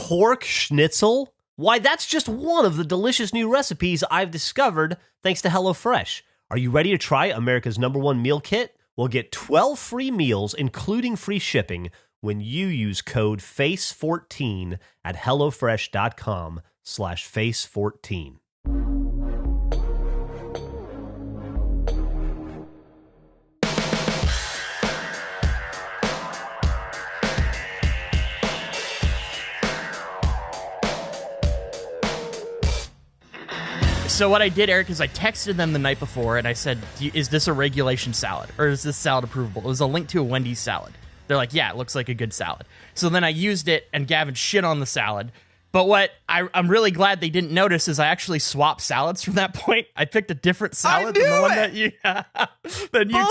pork schnitzel? Why, that's just one of the delicious new recipes I've discovered thanks to HelloFresh. Are you ready to try America's #1 meal kit? Well, get 12 free meals, including free shipping, when you use code FACE14 at HelloFresh.com/FACE14. So what I did, Eric, is I texted them the night before, and I said, is this a regulation salad, or is this salad approvable? It was a link to a Wendy's salad. They're like, yeah, it looks like a good salad. So then I used it, and Gavin shit on the salad. But what I'm really glad they didn't notice is I actually swapped salads from that point. I picked a different salad than the one that you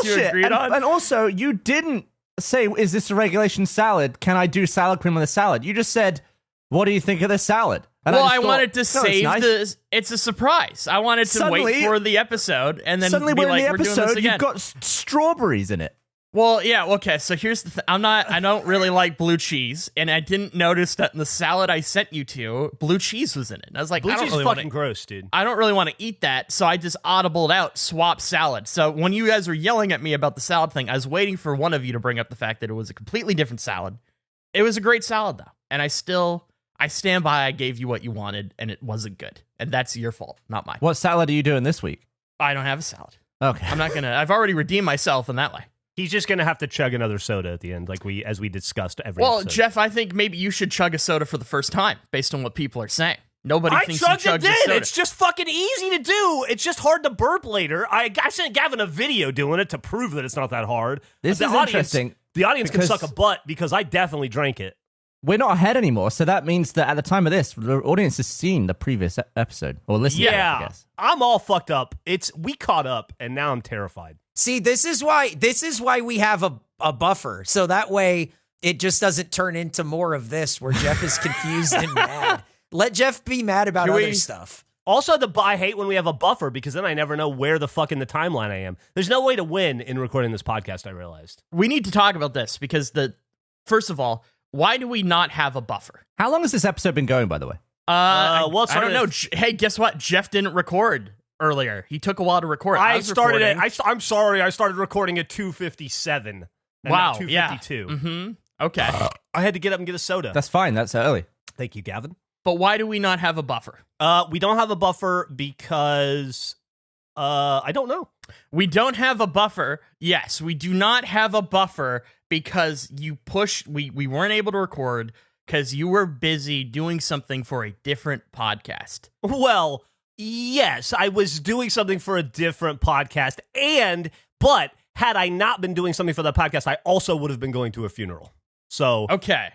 two agreed on. And also, you didn't say, is this a regulation salad? Can I do salad cream on the salad? You just said, what do you think of this salad? And I wanted to save this. It's a surprise. I wanted to wait for the episode and then suddenly be we're like, in the we're doing episode. this again. You've got strawberries in it. Well, yeah, okay. So here's the thing. I don't really like blue cheese, and I didn't notice that in the salad I sent you to, blue cheese was in it. And I was like, blue I don't cheese really is fucking gross, dude. I don't really want to eat that, so I just audibled out swap salad. So when you guys were yelling at me about the salad thing, I was waiting for one of you to bring up the fact that it was a completely different salad. It was a great salad, though, and I stand by I gave you what you wanted, and it wasn't good. And that's your fault, not mine. What salad are you doing this week? I don't have a salad. Okay. I'm not going to... I've already redeemed myself in that way. He's just going to have to chug another soda at the end, as we discussed every episode. Geoff, I think maybe you should chug a soda for the first time, based on what people are saying. Nobody thinks you chugged a soda. It's just fucking easy to do. It's just hard to burp later. I sent Gavin a video doing it to prove that it's not that hard. This is interesting. The audience can suck a butt because I definitely drank it. We're not ahead anymore, so that means that at the time of this, the audience has seen the previous episode or listened to it, I guess. I'm all fucked up. We caught up, and now I'm terrified. See, this is why we have a buffer, so that way it just doesn't turn into more of this where Geoff is confused and mad. Let Geoff be mad about other stuff. Also, I hate when we have a buffer because then I never know where the fuck in the timeline I am. There's no way to win in recording this podcast, I realized. We need to talk about this because first of all, why do we not have a buffer? How long has this episode been going, by the way? I don't know. Hey, guess what? Geoff didn't record earlier. He took a while to record. I'm sorry. I started recording at 2:57. Wow. 2:52. Yeah. Mm-hmm. Okay. I had to get up and get a soda. That's fine. That's early. Thank you, Gavin. But why do we not have a buffer? We don't have a buffer because I don't know. We don't have a buffer. Yes, we do not have a buffer because we weren't able to record because you were busy doing something for a different podcast. Well, yes, I was doing something for a different podcast, but had I not been doing something for that podcast, I also would have been going to a funeral. So, okay.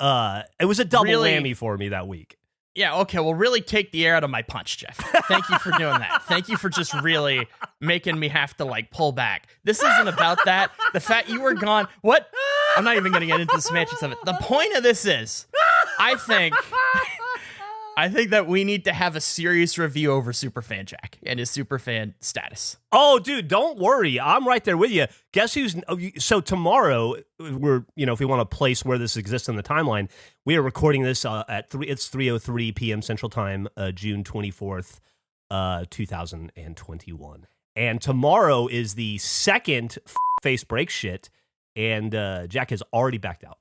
It was a double whammy for me that week. Yeah, okay, well, really take the air out of my punch, Geoff. Thank you for doing that. Thank you for just really making me have to, pull back. This isn't about that. The fact you were gone... What? I'm not even going to get into the semantics of it. The point of this is, I think that we need to have a serious review over Superfan Jack and his Superfan status. Oh, dude, don't worry. I'm right there with you. Guess who's... So tomorrow, we're, if we want to place where this exists in the timeline, we are recording this at 3:03 p.m. Central Time, June 24th, 2021. And tomorrow is the second face break shit, and Jack has already backed out.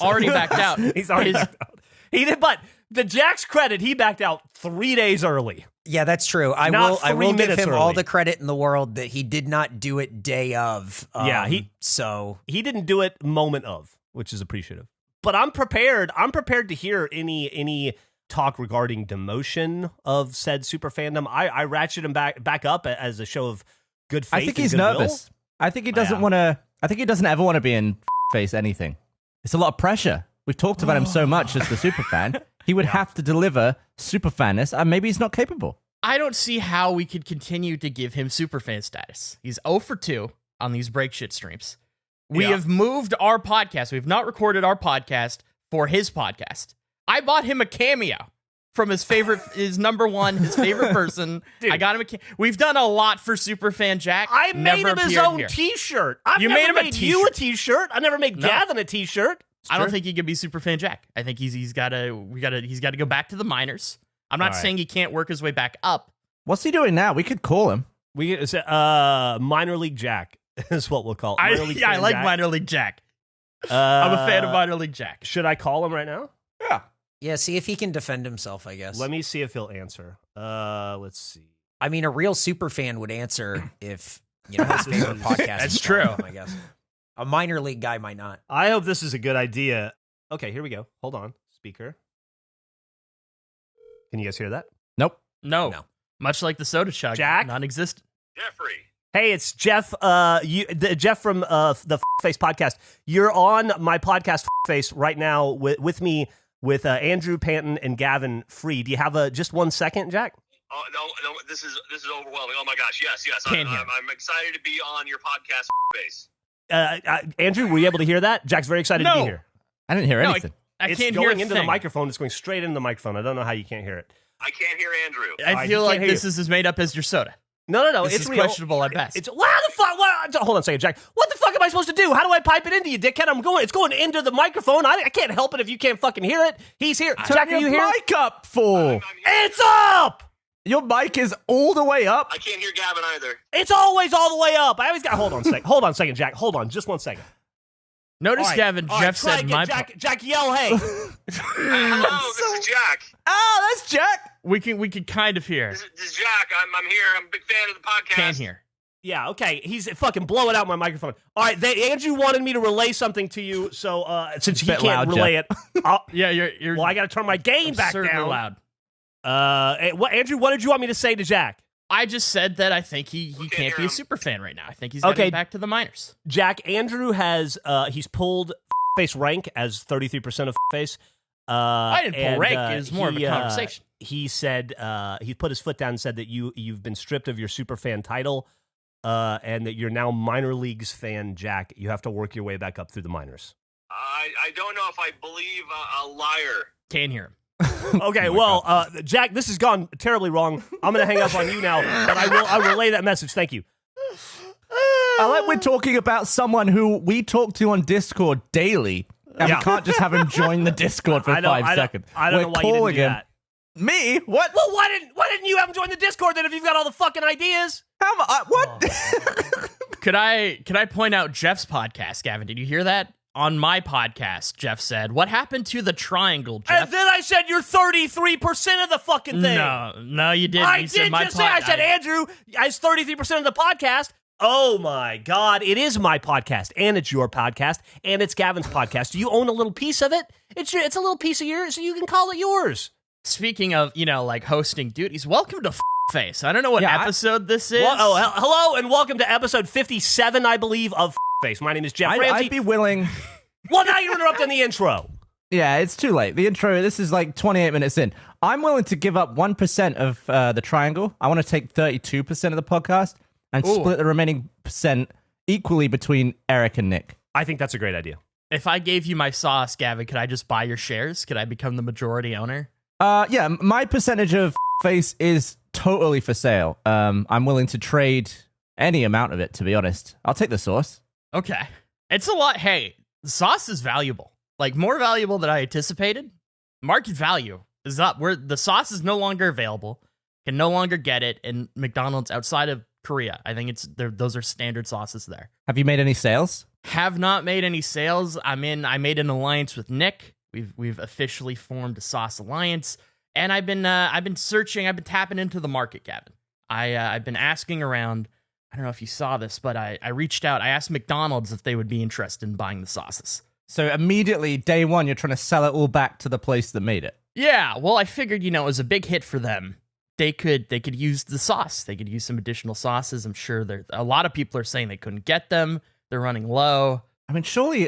Already backed out. He's already backed out. He did, but to Jack's credit, he backed out 3 days early. Yeah, that's true. I will give him all the credit in the world that he did not do it day of. He didn't do it moment of, which is appreciative. But I'm prepared. I'm prepared to hear any talk regarding demotion of said super fandom. I ratchet him back up as a show of good faith. I think he's nervous. I think he doesn't want to. I think he doesn't ever want to be in face anything. It's a lot of pressure. We've talked about him so much as the superfan. He would have to deliver superfanness, and maybe he's not capable. I don't see how we could continue to give him superfan status. He's 0 for 2 on these break shit streams. We have moved our podcast. We've not recorded our podcast for his podcast. I bought him a cameo from his favorite, his number one, his favorite person. Dude. I got him a cameo. We've done a lot for Superfan Jack. I made him his own t-shirt. I've never made you a t-shirt. I never made Gavin a t-shirt. I don't think he can be Superfan Jack. I think he's got to go back to the minors. I'm not saying he can't work his way back up. What's he doing now? We could call him. Minor League Jack is what we'll call it. I like Jack. Minor League Jack. I'm a fan of Minor League Jack. Should I call him right now? Yeah. Yeah, see if he can defend himself, I guess. Let me see if he'll answer. Let's see. I mean, a real super fan would answer if, his favorite podcast That's is true. him, I guess. A minor league guy might not. I hope this is a good idea. Okay, here we go. Hold on. Speaker. Can you guys hear that? Nope. No. Much like the soda chug. Jack? Non-existent. Jeffrey. Hey, it's Geoff. Geoff from the Face podcast. You're on my podcast Face right now with me with Andrew Panton and Gavin Free. Do you have just 1 second, Jack? Oh no, this is overwhelming. Oh my gosh, yes. I'm excited to be on your podcast Face. Andrew, were you able to hear that? Jack's very excited to be here. I didn't hear anything. I It's can't hear going into the thing. microphone. It's going straight into the microphone. I don't know how you can't hear it. I can't hear Andrew. I feel like this is as made up as your soda. No. This It's is real. questionable at best. It's the fuck. Hold on a second, Jack. What the fuck am I supposed to do? How do I pipe it into you, dickhead? It's going into the microphone. I can't help it if you can't fucking hear it. He's here. Jack, are you your here? mic up, fool. I'm here. It's up. Your mic is all the way up. I can't hear Gavin either. It's always all the way up. I always got. Hold on a second, Jack. Hold on, just 1 second. Notice, All right. Gavin, All Geoff right, try said again. Jack, yell, hey. Hello, this is Jack. Oh, that's Jack. we can kind of hear. This is Jack. I'm here. I'm a big fan of the podcast. Can hear. Yeah, okay. He's fucking blowing out my microphone. All right, Andrew wanted me to relay something to you, so since he bit can't loud, relay it, Yeah, you're well, I got to turn my gain back absurdly down. loud. Andrew, what did you want me to say to Jack? I just said that I think he can't can't be a hear him. super fan right now. I think he's got to Okay. get back to the minors. Jack, Andrew has he's pulled Face rank as 33% of Face. I didn't pull and, rank. It was more of a conversation. He said he put his foot down and said that you've been stripped of your super fan title, and that you're now minor leagues fan. Jack, you have to work your way back up through the minors. I don't know if I believe a liar. Can hear him. Okay, Jack, this has gone terribly wrong. I'm going to hang up on you now, but I'll relay that message. Thank you. I like we're talking about someone who we talk to on Discord daily, and Yeah. we can't just have him join the Discord for 5 seconds. I don't know why you didn't do that. Me? What? Well, why didn't you have him join the Discord then if you've got all the fucking ideas? What? Could I point out Geoff's podcast, Gavin? Did you hear that? On my podcast, Geoff said, "What happened to the triangle, Geoff?" And then I said you're 33% of the fucking thing. No, you didn't. I You said did my just say I said Andrew has 33% of the podcast. Oh my God, it is my podcast, and it's your podcast, and it's Gavin's podcast. Do you own a little piece of it? It's a little piece of yours, so you can call it yours. Speaking of, like hosting duties, welcome to Face. I don't know what episode this is. Well, hello, and welcome to episode 57, I believe, of Face. My name is Geoff Ramsey. I'd be willing. Well, now you're interrupting the intro. Yeah, it's too late. The intro, this is like 28 minutes in. I'm willing to give up 1% of the triangle. I want to take 32% of the podcast and split the remaining percent equally between Eric and Nick. I think that's a great idea. If I gave you my sauce, Gavin, could I just buy your shares? Could I become the majority owner? Yeah, my percentage of Face is totally for sale. I'm willing to trade any amount of it, to be honest. I'll take the sauce. Okay. It's a lot. Hey, the sauce is valuable. Like, more valuable than I anticipated. Market value is up. The sauce is no longer available. Can no longer get it in McDonald's outside of Korea. I think those are standard sauces there. Have you made any sales? Have not made any sales. I made an alliance with Nick. We've officially formed a sauce alliance, and I've been searching. I've been tapping into the market, Gavin. I've been asking around. I don't know if you saw this, but I reached out. I asked McDonald's if they would be interested in buying the sauces. So immediately, day one, you're trying to sell it all back to the place that made it. Yeah, well, I figured, it was a big hit for them. They could use the sauce. They could use some additional sauces. I'm sure a lot of people are saying they couldn't get them. They're running low. I mean, surely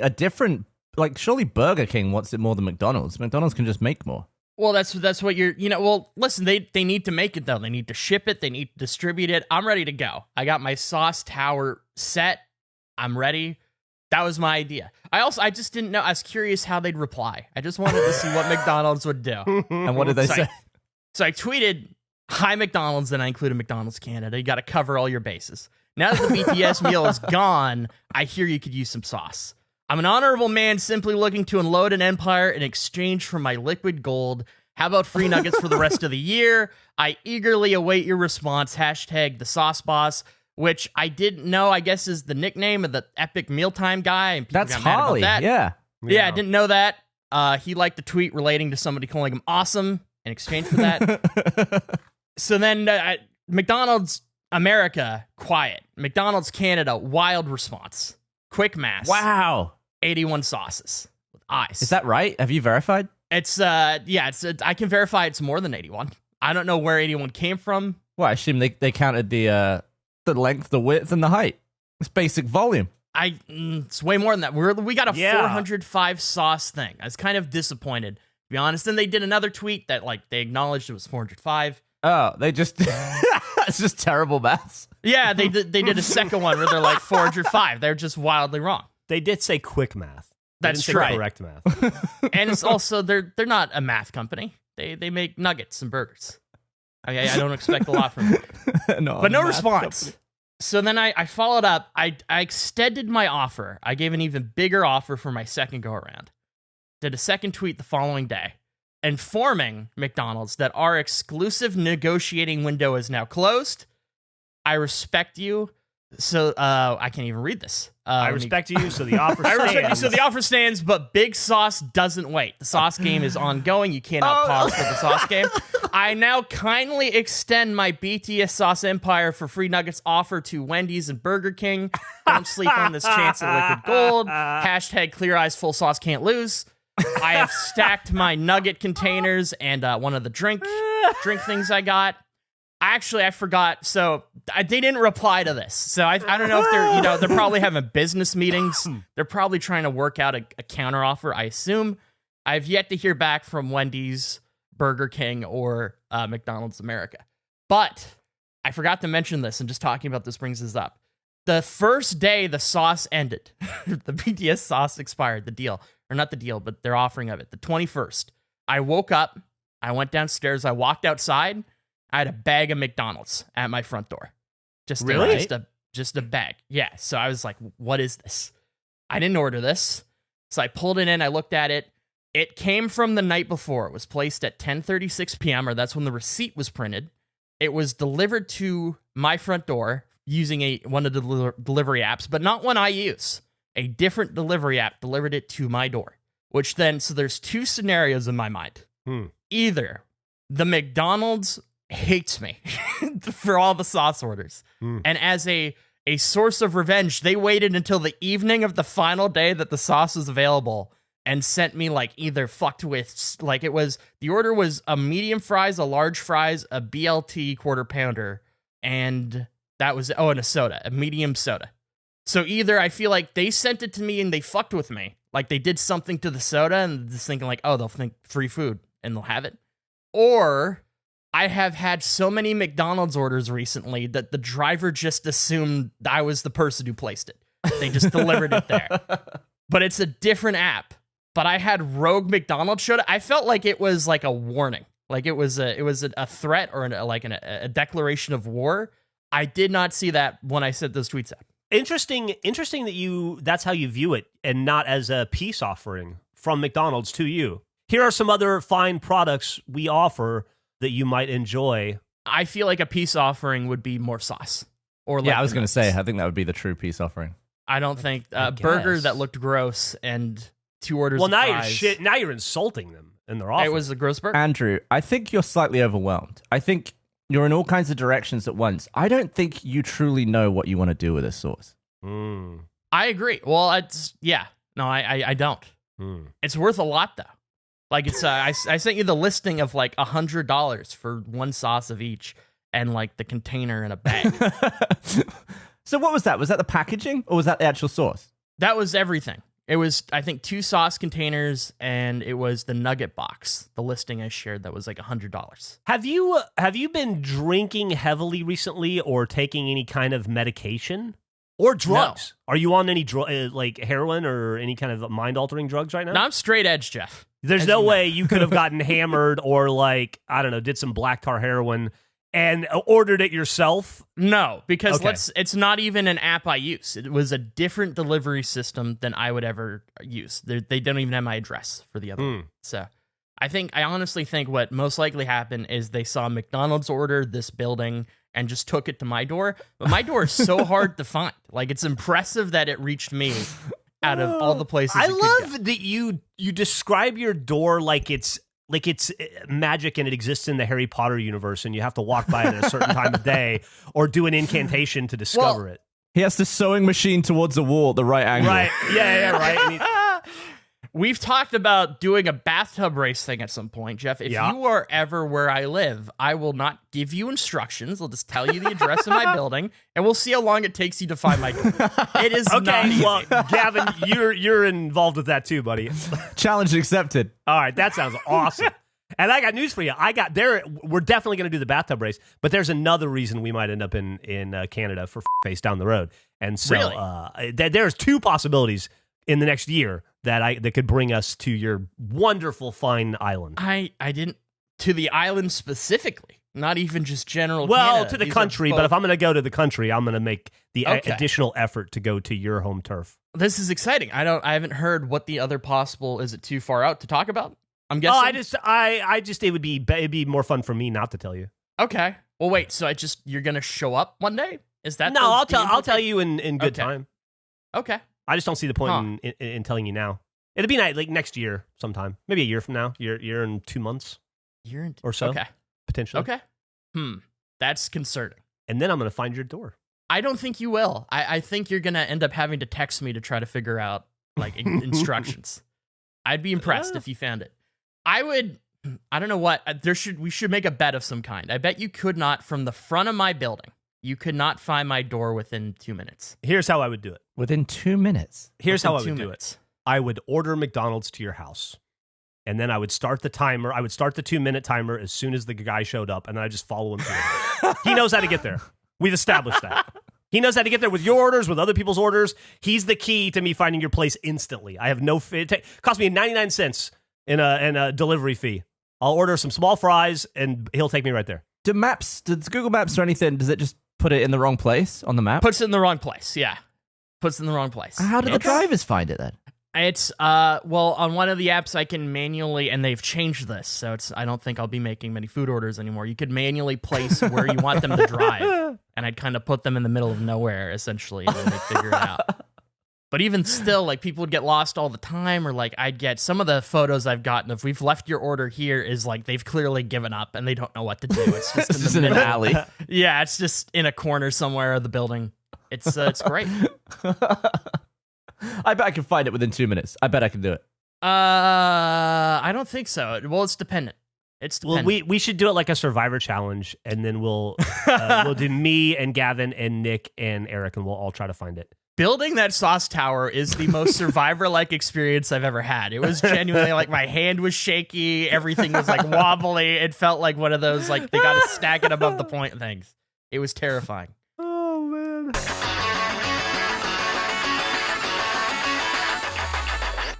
surely Burger King wants it more than McDonald's. McDonald's can just make more. Well, that's what you're, well, listen, they need to make it, though. They need to ship it. They need to distribute it. I'm ready to go. I got my sauce tower set. I'm ready. That was my idea. I just didn't know. I was curious how they'd reply. I just wanted to see what McDonald's would do. And what did they say? So I tweeted, "Hi, McDonald's," and I included McDonald's Canada. You got to cover all your bases. Now that the BTS meal is gone, I hear you could use some sauce. I'm an honorable man simply looking to unload an empire in exchange for my liquid gold. How about free nuggets for the rest of the year? I eagerly await your response. Hashtag the sauce boss, which I didn't know, I guess, is the nickname of the epic mealtime guy. And people That's got mad about Holly. that. Yeah. I didn't know that. He liked a tweet relating to somebody calling him awesome in exchange for that. So then McDonald's America, quiet. McDonald's Canada, wild response. Quick mass. Wow. 81 sauces with eyes. Is that right? Have you verified? It's I can verify it's more than 81. I don't know where 81 came from. Well, I assume they counted the length, the width, and the height. It's basic volume. It's way more than that. We got a 405 sauce thing. I was kind of disappointed, to be honest. And they did another tweet that they acknowledged it was 405. Oh, they just it's just terrible maths. Yeah, they did a second one where they're like 405. They're just wildly wrong. They did say quick math. That's true. right. Correct math. And it's also they're not a math company. They make nuggets and burgers. Okay, I don't expect a lot from them. But no response. Company. So then I followed up. I extended my offer. I gave an even bigger offer for my second go around. Did a second tweet the following day, informing McDonald's that our exclusive negotiating window is now closed. I respect you. So I can't even read this. I respect you, so the offer stands. I respect you, so the offer stands, but Big Sauce doesn't wait. The sauce game is ongoing. You cannot pause for the sauce game. I now kindly extend my BTS sauce empire for free nuggets offer to Wendy's and Burger King. Don't sleep on this chance at liquid gold. Hashtag clear eyes, full sauce, can't lose. I have stacked my nugget containers and one of the drink things I got. I forgot. So they didn't reply to this. So I don't know if they're probably having business meetings. They're probably trying to work out a counter offer. I assume. I've yet to hear back from Wendy's, Burger King, or McDonald's America. But I forgot to mention this, and just talking about this brings this up. The first day the sauce ended, the BTS sauce expired, the deal, or not the deal, but their offering of it, the 21st. I woke up, I went downstairs, I walked outside. I had a bag of McDonald's at my front door. Just a bag. Yeah. So I was like, what is this? I didn't order this. So I pulled it in. I looked at it. It came from the night before. It was placed at 10:36 p.m., or that's when the receipt was printed. It was delivered to my front door using one of the delivery apps, but not one I use. A different delivery app delivered it to my door, which then, so there's two scenarios in my mind. Either the McDonald's hates me for all the sauce orders. And as a source of revenge, they waited until the evening of the final day that the sauce was available and sent me either fucked with, the order was a medium fries, a large fries, a BLT quarter pounder, and that was, and a soda, a medium soda. So either I feel like they sent it to me and they fucked with me, like they did something to the soda and just thinking they'll think free food and they'll have it. Or I have had so many McDonald's orders recently that the driver just assumed I was the person who placed it. They just delivered it there. But it's a different app. But I had Rogue McDonald's showed up. I felt like it was like a warning. Like it was a threat or a declaration of war. I did not see that when I sent those tweets out. Interesting that that's how you view it and not as a peace offering from McDonald's to you. Here are some other fine products we offer that you might enjoy. I feel like a peace offering would be more sauce. I was going to say, I think that would be the true peace offering. I don't think a burger that looked gross and 2 orders of fries. Now you're insulting them and they're offering. It was a gross burger? Andrew, I think you're slightly overwhelmed. I think you're in all kinds of directions at once. I don't think you truly know what you want to do with this sauce. I agree. Well, I don't. It's worth a lot, though. Like it's, I sent you the listing of $100 for one sauce of each, and the container in a bag. So what was that? Was that the packaging, or was that the actual sauce? That was everything. It was, I think, 2 sauce containers, and it was the nugget box. The listing I shared that was $100. Have you been drinking heavily recently, or taking any kind of medication or drugs? No. Are you on any heroin or any kind of mind altering drugs right now? No, I'm straight edge, Geoff. There's no way you could have gotten hammered or did some black tar heroin and ordered it yourself? No, because Okay. it's not even an app I use. It was a different delivery system than I would ever use. They don't even have my address for the other one. So I honestly think what most likely happened is they saw McDonald's order this building and just took it to my door. But my door is so hard to find. Like, it's impressive that it reached me out of all the places. I it could love go. that you describe your door like it's magic and it exists in the Harry Potter universe and you have to walk by it at a certain time of day or do an incantation to discover it. He has the sewing machine towards the wall at the right angle. Right. Yeah, right. And We've talked about doing a bathtub race thing at some point, Geoff. If you are ever where I live, I will not give you instructions. I'll just tell you the address of my building, and we'll see how long it takes you to find my door. It is not easy. Well, Gavin, you're involved with that too, buddy. Challenge accepted. All right, that sounds awesome. And I got news for you. We're definitely going to do the bathtub race, but there's another reason we might end up in Canada for face down the road. And so Really? There's two possibilities in the next year that could bring us to your wonderful, fine island. I didn't to the island specifically, not even just general. Well, Canada. to the These are country, but both- if I'm going to go to the country, I'm going to make the Okay. additional effort to go to your home turf. This is exciting. I haven't heard what the other possible. Is it too far out to talk about? I'm guessing. It'd be more fun for me not to tell you. Okay. Well, wait. So you're gonna show up one day? Is that No, the I'll tell you in good Okay. time. Okay. I just don't see the point in telling you now. It'll be like next year sometime, maybe a year from now. Year in 2 months You're in. or so, Okay. potentially. Okay. That's concerning. And then I'm going to find your door. I don't think you will. I think you're gonna end up having to text me to try to figure out like instructions. I'd be impressed if you found it. I would. I don't know what we should make a bet of some kind. I bet you could not, from the front of my building, you could not find my door within 2 minutes. Here's how I would do it. Within 2 minutes. Here's how I Within would 2 do minutes. it. I would order McDonald's to your house. And then I would start the timer. I would start the 2-minute timer as soon as the guy showed up. And then I just follow him through it. He knows how to get there. We've established that. He knows how to get there with your orders, with other people's orders. He's the key to me finding your place instantly. I have it cost me 99 cents in a delivery fee. I'll order some small fries, and he'll take me right there. Does Google Maps or anything, does it just put it in the wrong place on the map? Puts it in the wrong place. Yeah. Puts it in the wrong place. How do the drivers find it then? It's well, on one of the apps I can manually, and they've changed this, so I don't think I'll be making many food orders anymore. You could manually place where you want them to drive, and I'd kind of put them in the middle of nowhere essentially, and then they'd figure it out. But even still, like, people would get lost all the time, or like I'd get some of the photos I've gotten of we've left your order here is like they've clearly given up and they don't know what to do. It's just It's in in the an middle. alley. Yeah, it's just in a corner somewhere of the building. It's great. I bet I can find it within 2 minutes. I bet I can do it. I don't think so. Well, it's dependent. It's dependent. Well, we should do it like a Survivor challenge, and then we'll do me and Gavin and Nick and Eric, and we'll all try to find it. Building that sauce tower is the most Survivor-like experience I've ever had. It was genuinely like my hand was shaky, everything was like wobbly. It felt like one of those like they got to stack it above the point things. It was terrifying. Oh man.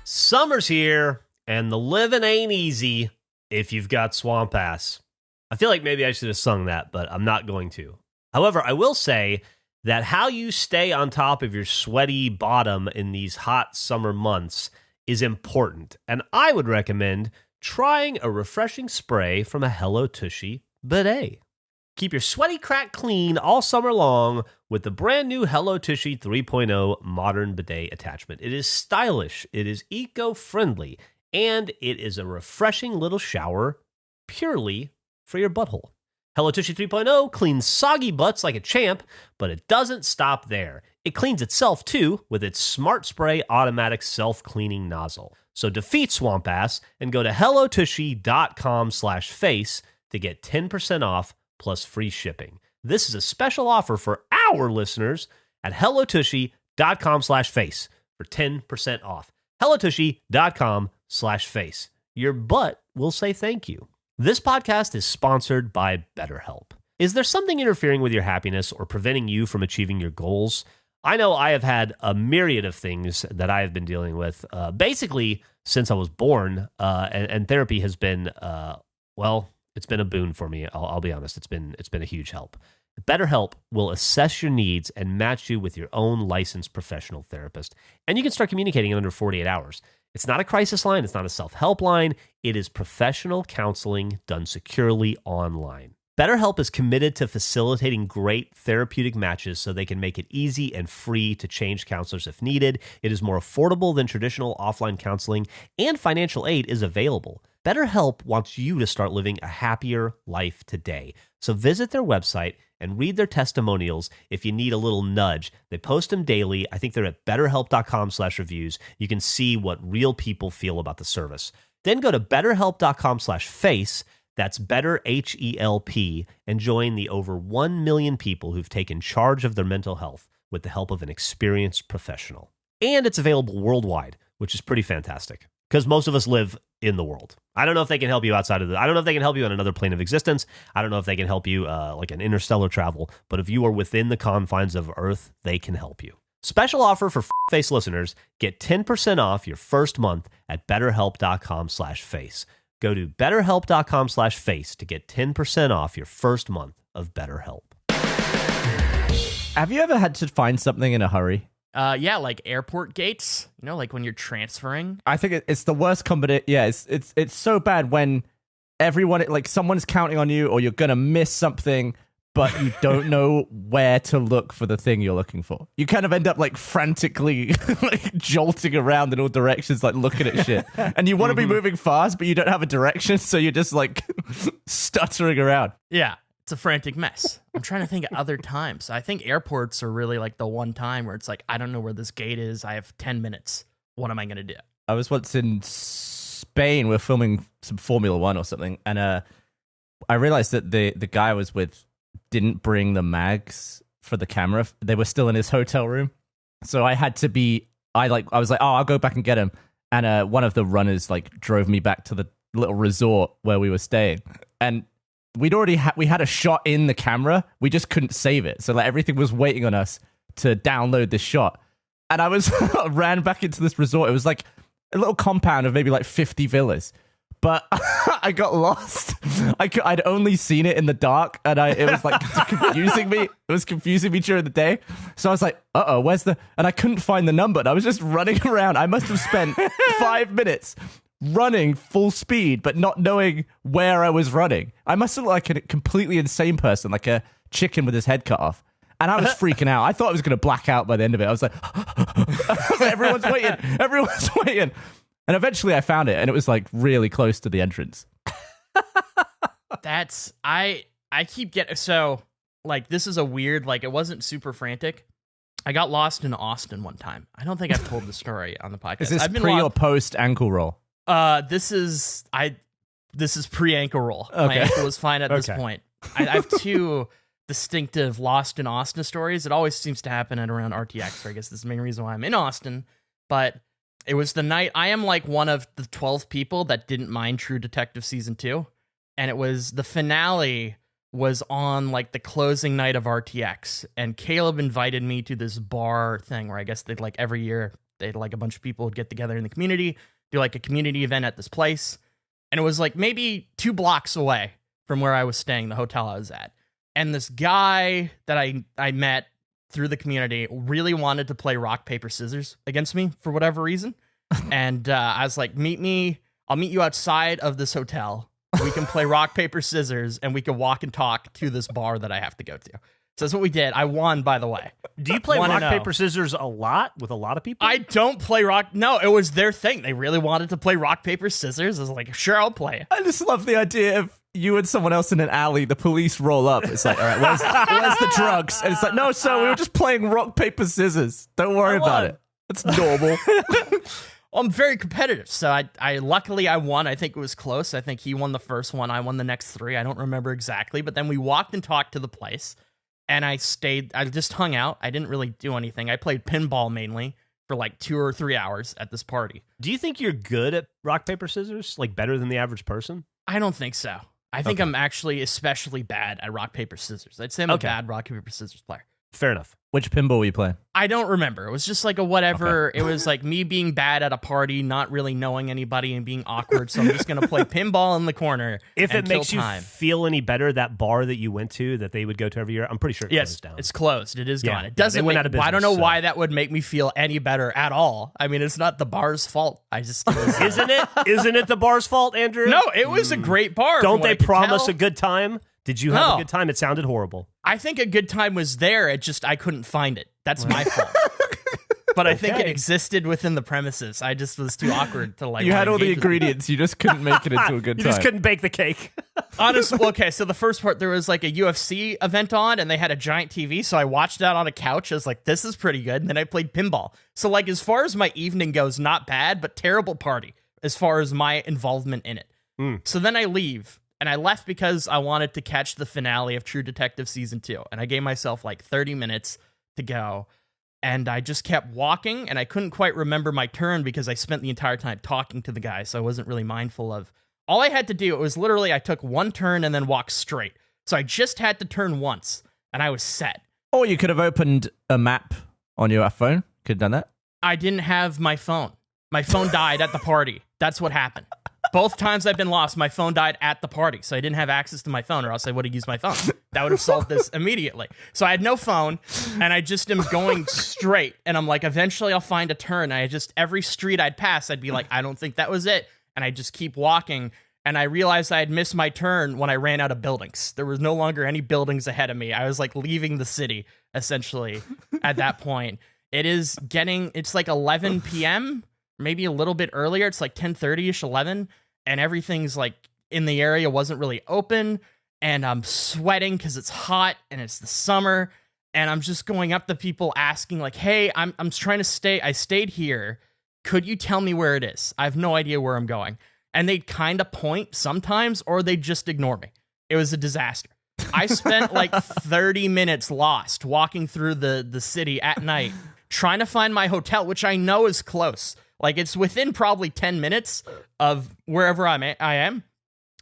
Summer's here, and the living ain't easy if you've got swamp ass. I feel like maybe I should have sung that, but I'm not going to. However, I will say that how you stay on top of your sweaty bottom in these hot summer months is important, and I would recommend trying a refreshing spray from a Hello Tushy bidet. Keep your sweaty crack clean all summer long with the brand new Hello Tushy 3.0 modern bidet attachment. It is stylish, it is eco-friendly, and it is a refreshing little shower purely for your butthole. Hello Tushy 3.0 cleans soggy butts like a champ, but it doesn't stop there. It cleans itself too with its Smart Spray automatic self-cleaning nozzle. So defeat swamp ass and go to hellotushy.com/face to get 10% off plus free shipping. This is a special offer for our listeners at hellotushy.com/face for 10% off. hellotushy.com/face. Your butt will say thank you. This podcast is sponsored by BetterHelp. Is there something interfering with your happiness or preventing you from achieving your goals? I know I have had a myriad of things that I have been dealing with, basically since I was born, and therapy has been, It's been a boon for me. I'll be honest. It's been a huge help. BetterHelp will assess your needs and match you with your own licensed professional therapist. And you can start communicating in under 48 hours. It's not a crisis line. It's not a self-help line. It is professional counseling done securely online. BetterHelp is committed to facilitating great therapeutic matches so they can make it easy and free to change counselors if needed. It is more affordable than traditional offline counseling, and financial aid is available. BetterHelp wants you to start living a happier life today. So visit their website and read their testimonials if you need a little nudge. They post them daily. I think they're at betterhelp.com/reviews. You can see what real people feel about the service. Then go to betterhelp.com/face. That's better, H-E-L-P, and join the over 1 million people who've taken charge of their mental health with the help of an experienced professional. And it's available worldwide, which is pretty fantastic because most of us live in the world. I don't know if they can help you outside of I don't know if they can help you on another plane of existence. I don't know if they can help you like an interstellar travel, but if you are within the confines of Earth, they can help you. Special offer for Face listeners, get 10% off your first month at betterhelp.com/face. Go to betterhelp.com/face to get 10% off your first month of BetterHelp. Have you ever had to find something in a hurry? Yeah, like airport gates, like when you're transferring. I think it's the worst combination. Yeah, it's so bad when everyone, like someone's counting on you or you're going to miss something, but you don't know where to look for the thing you're looking for. You kind of end up like frantically like jolting around in all directions, like looking at shit. And you want to be moving fast, but you don't have a direction, so you're just like stuttering around. Yeah, it's a frantic mess. I'm trying to think of other times. I think airports are really like the one time where it's like, I don't know where this gate is. I have 10 minutes. What am I going to do? I was once in Spain. We're filming some Formula One or something. And I realized that the guy I was with didn't bring the mags for the camera. They were still in his hotel room. So I had to be, I was like, oh, I'll go back and get him. And one of the runners like drove me back to the little resort where we were staying. And we'd already we had a shot in the camera. We just couldn't save it. So like everything was waiting on us to download this shot. And I ran back into this resort. It was like a little compound of maybe like 50 villas. But I got lost. I'd only seen it in the dark, and it was like confusing me. It was confusing me during the day. So I was like, where's the... And I couldn't find the number, and I was just running around. I must have spent 5 minutes running full speed, but not knowing where I was running. I must have looked like a completely insane person, like a chicken with his head cut off. And I was freaking out. I thought I was going to black out by the end of it. I was like, everyone's waiting. Everyone's waiting. And eventually I found it, and it was like really close to the entrance. I keep getting, so like this is a weird, like it wasn't super frantic. I got lost in Austin one time. I don't think I've told the story on the podcast. Is this pre or post ankle roll? This is pre ankle roll. Okay. My ankle was fine at this point. I have two distinctive lost in Austin stories. It always seems to happen at around RTX, so I guess this is the main reason why I'm in Austin. But it was the night, I am like one of the 12 people that didn't mind True Detective Season 2. And it was, the finale was on like the closing night of RTX. And Caleb invited me to this bar thing where I guess they'd like every year, they'd like a bunch of people would get together in the community, do like a community event at this place. And it was like maybe 2 blocks away from where I was staying, the hotel I was at. And this guy that I met through the community really wanted to play rock, paper, scissors against me for whatever reason. And I was like, I'll meet you outside of this hotel. We can play rock, paper, scissors, and we can walk and talk to this bar that I have to go to. So that's what we did. I won, by the way. Do you play rock, paper, scissors a lot with a lot of people? I don't play rock. No, it was their thing. They really wanted to play rock, paper, scissors. I was like, sure, I'll play. I just love the idea of you and someone else in an alley, the police roll up. It's like, all right, where's the drugs? And it's like, no, sir, we were just playing rock, paper, scissors. Don't worry about it. It's normal. I'm very competitive, so I luckily I won. I think it was close. I think he won the first one. I won the next 3. I don't remember exactly, but then we walked and talked to the place, and I just hung out. I didn't really do anything. I played pinball mainly for like 2 or 3 hours at this party. Do you think you're good at rock, paper, scissors? Like better than the average person? I don't think so. I think I'm actually especially bad at rock, paper, scissors. I'd say I'm a bad rock, paper, scissors player. Fair enough. Which pinball were you playing? I don't remember. It was just like a whatever. Okay. It was like me being bad at a party, not really knowing anybody and being awkward. So I'm just going to play pinball in the corner. If it makes you feel any better, that bar that you went to that they would go to every year, I'm pretty sure it closed down. It's closed. It is gone. It doesn't went out of business, I don't know why that would make me feel any better at all. I mean, it's not the bar's fault. I just Isn't it the bar's fault, Andrew? No, it was a great bar. Don't they promise a good time? Did you have a good time? It sounded horrible. I think a good time was there. I couldn't find it. That's my fault. But I think it existed within the premises. I just was too awkward to like. You had all the ingredients. You just couldn't make it into a good time. You just couldn't bake the cake. Honestly, okay. So the first part, there was like a UFC event on, and they had a giant TV. So I watched that on a couch. I was like, "This is pretty good." And then I played pinball. So like, as far as my evening goes, not bad, but terrible party as far as my involvement in it. So then I leave. And I left because I wanted to catch the finale of True Detective Season 2. And I gave myself like 30 minutes to go. And I just kept walking, and I couldn't quite remember my turn because I spent the entire time talking to the guy, so I wasn't really mindful of. All I had to do, it was literally I took one turn and then walked straight. So I just had to turn once, and I was set. Or you could have opened a map on your phone. Could have done that. I didn't have my phone. My phone died at the party. That's what happened. Both times I've been lost, my phone died at the party, so I didn't have access to my phone, or else I would have used my phone. That would have solved this immediately. So I had no phone, and I just am going straight, and I'm like, eventually I'll find a turn. Every street I'd pass, I'd be like, I don't think that was it, and I just keep walking, and I realized I had missed my turn when I ran out of buildings. There was no longer any buildings ahead of me. I was like leaving the city, essentially, at that point. It's like 11 p.m., maybe a little bit earlier. It's like 10:30ish, 11, and everything's like in the area wasn't really open, and I'm sweating because it's hot and it's the summer, and I'm just going up to people asking like, hey, I'm trying to stay. I stayed here. Could you tell me where it is? I have no idea where I'm going. And they'd kind of point sometimes, or they'd just ignore me. It was a disaster. I spent like 30 minutes lost walking through the city at night trying to find my hotel, which I know is close. Like, it's within probably 10 minutes of wherever I am.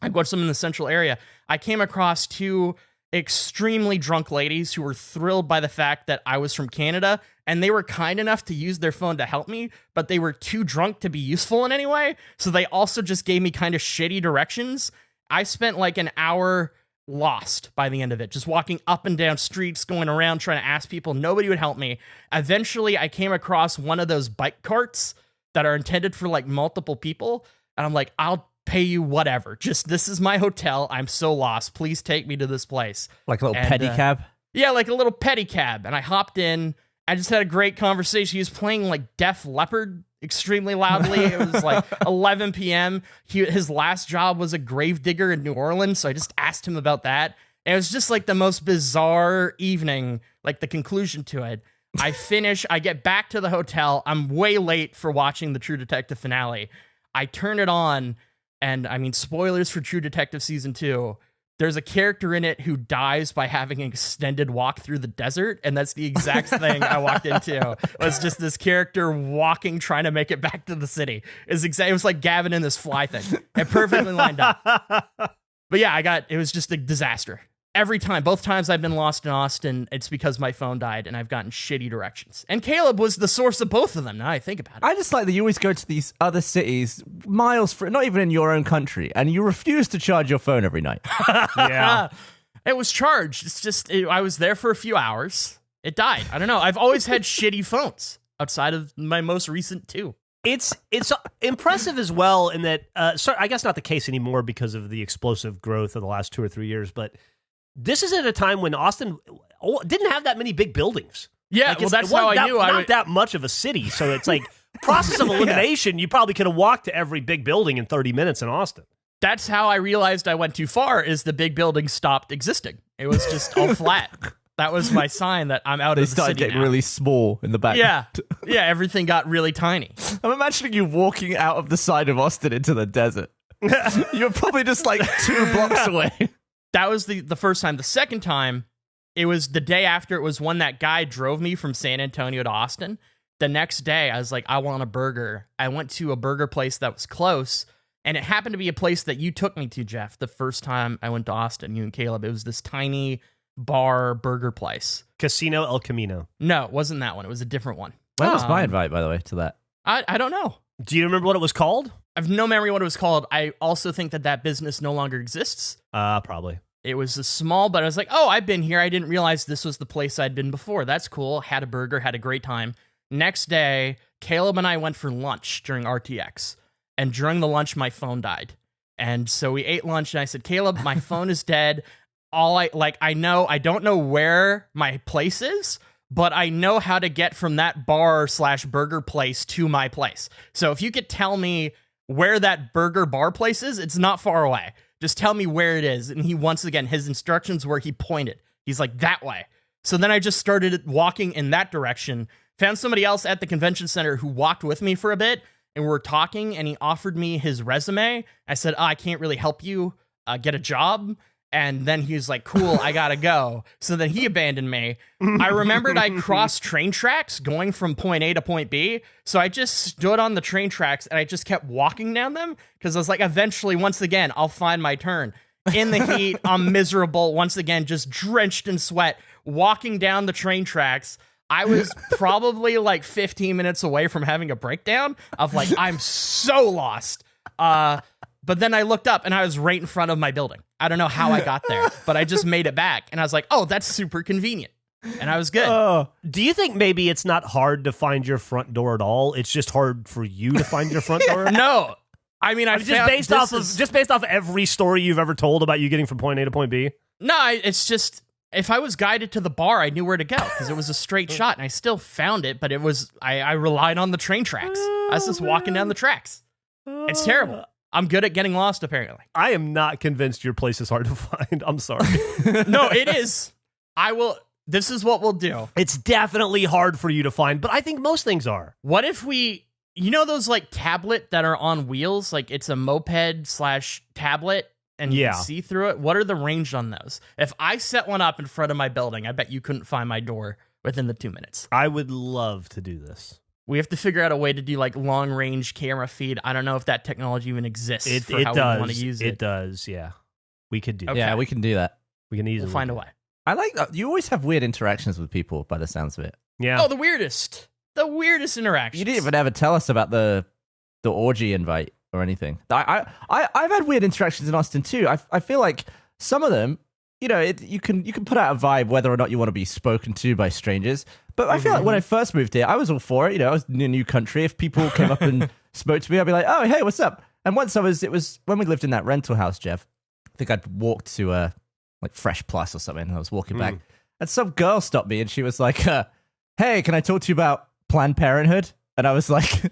I go to some in the central area. I came across two extremely drunk ladies who were thrilled by the fact that I was from Canada, and they were kind enough to use their phone to help me, but they were too drunk to be useful in any way, so they also just gave me kind of shitty directions. I spent like an hour lost by the end of it, just walking up and down streets, going around trying to ask people. Nobody would help me. Eventually, I came across one of those bike carts that are intended for like multiple people. And I'm like, I'll pay you whatever. Just, this is my hotel. I'm so lost. Please take me to this place. Like a little pedicab? Yeah, like a little pedicab. And I hopped in. I just had a great conversation. He was playing like Def Leppard extremely loudly. It was like 11 p.m. His last job was a gravedigger in New Orleans. So I just asked him about that. And it was just like the most bizarre evening, like the conclusion to it. I finish, I get back to the hotel. I'm way late for watching the True Detective finale. I turn it on, and I mean, spoilers for True Detective Season 2. There's a character in it who dies by having an extended walk through the desert, and that's the exact thing I walked into. It was just this character walking, trying to make it back to the city. It was like Gavin in this fly thing. It perfectly lined up. But yeah, it was just a disaster. Every time, both times I've been lost in Austin, it's because my phone died and I've gotten shitty directions. And Caleb was the source of both of them, now I think about it. I just like that you always go to these other cities, miles, not even in your own country, and you refuse to charge your phone every night. Yeah. It was charged. It's just, I was there for a few hours. It died. I don't know. I've always had shitty phones outside of my most recent two. It's impressive as well in that, I guess not the case anymore because of the explosive growth of the last 2 or 3 years, but this is at a time when Austin didn't have that many big buildings. Yeah, like well, that's how I knew. Not that much of a city, so it's like process of elimination. You probably could have walked to every big building in 30 minutes in Austin. That's how I realized I went too far, is the big building stopped existing. It was just all flat. That was my sign that I'm out of the city. They started getting really small in the back. Yeah, everything got really tiny. I'm imagining you walking out of the side of Austin into the desert. You're probably just like 2 blocks away. That was the first time. The second time, it was the day after. It was when that guy drove me from San Antonio to Austin. The next day, I was like, I want a burger. I went to a burger place that was close, and it happened to be a place that you took me to, Geoff, the first time I went to Austin, you and Caleb. It was this tiny bar burger place. Casino El Camino. No, it wasn't that one. It was a different one. When was my invite, by the way, to that? I don't know. Do you remember what it was called? I have no memory what it was called. I also think that business no longer exists. Probably. It was a small, but I was like, oh, I've been here. I didn't realize this was the place I'd been before. That's cool. Had a burger, had a great time. Next day, Caleb and I went for lunch during RTX. And during the lunch, my phone died. And so we ate lunch, and I said, Caleb, my phone is dead. I don't know where my place is, but I know how to get from that bar/burger place to my place. So if you could tell me where that burger bar place is, it's not far away. Just tell me where it is. And he, once again, his instructions were he pointed. He's like, that way. So then I just started walking in that direction, found somebody else at the convention center who walked with me for a bit, and we were talking, and he offered me his resume. I said, I can't really help you get a job. And then he was like, cool, I gotta go. So then he abandoned me. I remembered I crossed train tracks going from point A to point B. So I just stood on the train tracks and I just kept walking down them because I was like, eventually, once again, I'll find my turn. In the heat, I'm miserable. Once again, just drenched in sweat, walking down the train tracks. I was probably like 15 minutes away from having a breakdown of like, I'm so lost. But then I looked up and I was right in front of my building. I don't know how I got there, but I just made it back. And I was like, oh, that's super convenient. And I was good. Do you think maybe it's not hard to find your front door at all? It's just hard for you to find your front door? No. I mean, just based off every story you've ever told about you getting from point A to point B? No, it's just, if I was guided to the bar, I knew where to go because it was a straight shot and I still found it, but it was, I relied on the train tracks. I was just walking down the tracks. It's terrible. I'm good at getting lost, apparently. I am not convinced your place is hard to find. I'm sorry. No, it is. This is what we'll do. It's definitely hard for you to find, but I think most things are. What if you know those like tablet that are on wheels? Like it's a moped/tablet and you can see through it. What are the range on those? If I set one up in front of my building, I bet you couldn't find my door within the 2 minutes. I would love to do this. We have to figure out a way to do like long range camera feed. I don't know if that technology even exists. It we want to use it. It does, yeah. We could do that. Yeah, we can do that. We can easily find a way. I like that. You always have weird interactions with people by the sounds of it. Yeah. Oh, the weirdest interactions. You didn't even ever tell us about the orgy invite or anything. I've had weird interactions in Austin too. I feel like some of them, you know, you can put out a vibe whether or not you want to be spoken to by strangers. But I feel like when I first moved here, I was all for it. You know, I was in a new country. If people came up and spoke to me, I'd be like, "Oh, hey, what's up?" And once it was when we lived in that rental house, Geoff. I think I'd walked to like Fresh Plus or something, and I was walking back, and some girl stopped me, and she was like, "Hey, can I talk to you about Planned Parenthood?" And I was like,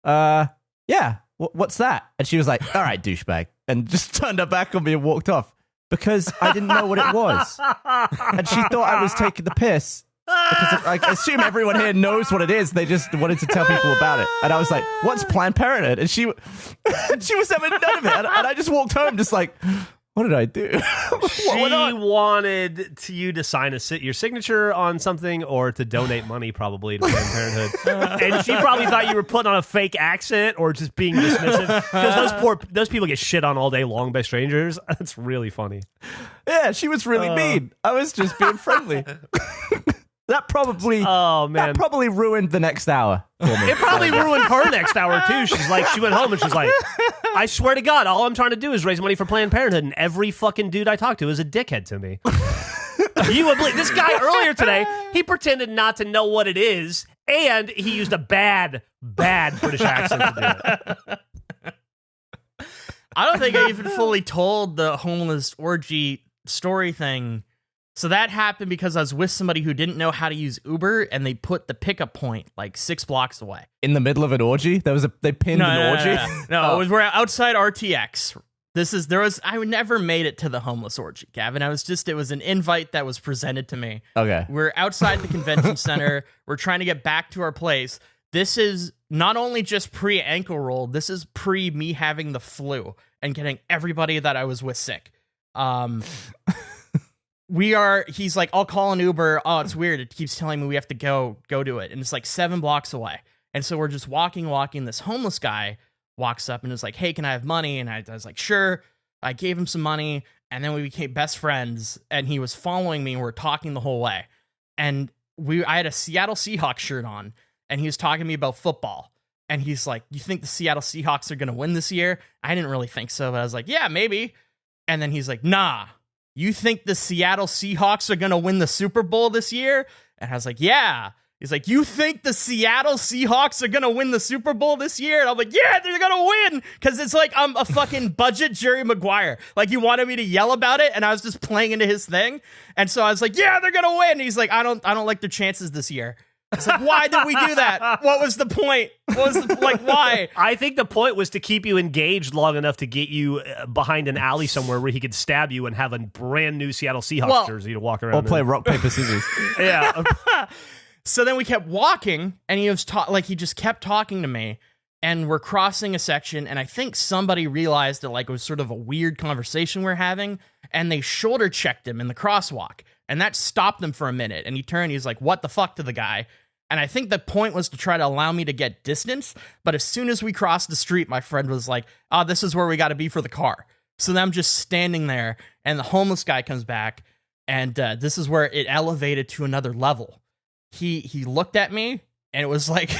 "Yeah, what's that?" And she was like, "All right, douchebag," and just turned her back on me and walked off because I didn't know what it was, and she thought I was taking the piss. Because I assume everyone here knows what it is. They just wanted to tell people about it. And I was like, what's Planned Parenthood? And she was having none of it. And I just walked home just like, what did I do? She wanted you to sign your signature on something or to donate money probably to Planned Parenthood. And she probably thought you were putting on a fake accent or just being dismissive. Because those people get shit on all day long by strangers. That's really funny. Yeah, she was really mean. I was just being friendly. That probably ruined the next hour for me. It probably ruined her next hour too. She went home and she's like, I swear to God, all I'm trying to do is raise money for Planned Parenthood, and every fucking dude I talk to is a dickhead to me. You would believe this guy earlier today, he pretended not to know what it is, and he used a bad British accent to do it. I don't think I even fully told the homeless orgy story thing. So that happened because I was with somebody who didn't know how to use Uber, and they put the pickup point like 6 blocks away. In the middle of an orgy? They pinned an orgy? No, we're outside RTX. I never made it to the homeless orgy, Gavin. It was an invite that was presented to me. Okay. We're outside the convention center. We're trying to get back to our place. This is not only just pre-ankle roll, this is pre me having the flu and getting everybody that I was with sick. He's like, I'll call an Uber. Oh, it's weird. It keeps telling me we have to go to it. And it's like 7 blocks away. And so we're just walking. This homeless guy walks up and is like, hey, can I have money? And I was like, sure. I gave him some money. And then we became best friends, and he was following me, and we were talking the whole way. And I had a Seattle Seahawks shirt on, and he was talking to me about football. And he's like, you think the Seattle Seahawks are going to win this year? I didn't really think so, but I was like, yeah, maybe. And then he's like, nah, you think the Seattle Seahawks are going to win the Super Bowl this year? And I was like, yeah. He's like, you think the Seattle Seahawks are going to win the Super Bowl this year? And I'm like, yeah, they're going to win. Because it's like I'm a fucking budget Jerry Maguire. Like, he wanted me to yell about it, and I was just playing into his thing. And so I was like, yeah, they're going to win. And he's like, I don't like their chances this year. It's like, why did we do that? What was the point? Why? I think the point was to keep you engaged long enough to get you behind an alley somewhere where he could stab you and have a brand new Seattle Seahawks jersey to walk around. Or play rock, paper, scissors. Yeah. So then we kept walking, and he was he just kept talking to me, and we're crossing a section, and I think somebody realized that it was sort of a weird conversation we're having, and they shoulder checked him in the crosswalk, and that stopped him for a minute, and he turned, he's like, what the fuck to the guy? And I think the point was to try to allow me to get distance, but as soon as we crossed the street, my friend was like, oh, this is where we got to be for the car. So then I'm just standing there, and the homeless guy comes back, and this is where it elevated to another level. He looked at me, and it was like,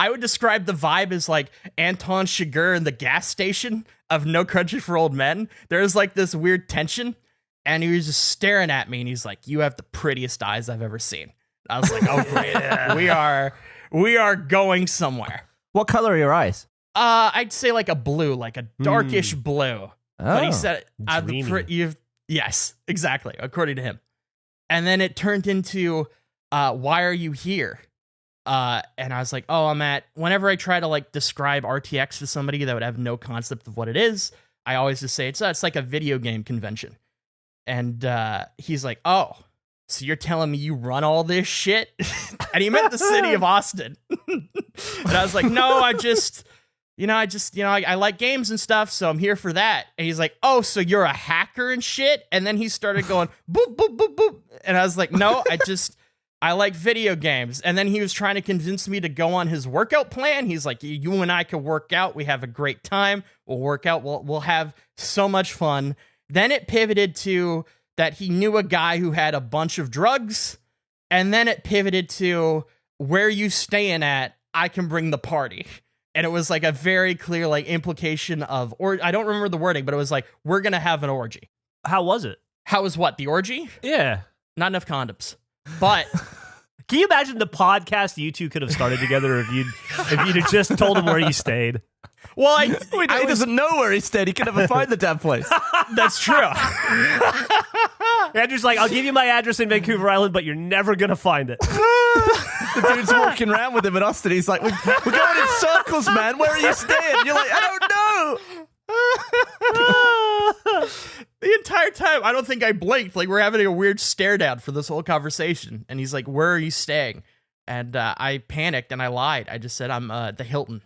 I would describe the vibe as like Anton Chigurh in the gas station of No Country for Old Men. There's like this weird tension, and he was just staring at me, and he's like, you have the prettiest eyes I've ever seen. I was like, oh, great. we are going somewhere. What color are your eyes? I'd say like a blue, like a darkish blue. But he said, yes, exactly, according to him. And then it turned into, why are you here? And I was like, whenever I try to describe RTX to somebody that would have no concept of what it is, I always just say it's like a video game convention. And he's like, oh, so you're telling me you run all this shit? And he meant the city of Austin. And I was like, no, I like games and stuff, so I'm here for that. And he's like, oh, so you're a hacker and shit? And then he started going, boop, boop, boop, boop. And I was like, no, I like video games. And then he was trying to convince me to go on his workout plan. He's like, you and I can work out. We have a great time. We'll work out. We'll have so much fun. Then it pivoted to that he knew a guy who had a bunch of drugs. And then it pivoted to, where you staying at? I can bring the party. And it was like a very clear implication of, or I don't remember the wording, but it was like, we're going to have an orgy. How was it? How was what? The orgy? Yeah. Not enough condoms. But can you imagine the podcast you two could have started together if you'd have just told him where you stayed? Well, he doesn't know where he stayed. He can never find the damn place. That's true. Andrew's like, I'll give you my address in Vancouver Island, but you're never going to find it. The dude's walking around with him in Austin. He's like, we're going in circles, man. Where are you staying? You're like, I don't know. The entire time, I don't think I blinked. We're having a weird stare down for this whole conversation. And he's like, where are you staying? And I panicked and I lied. I just said, I'm the Hilton,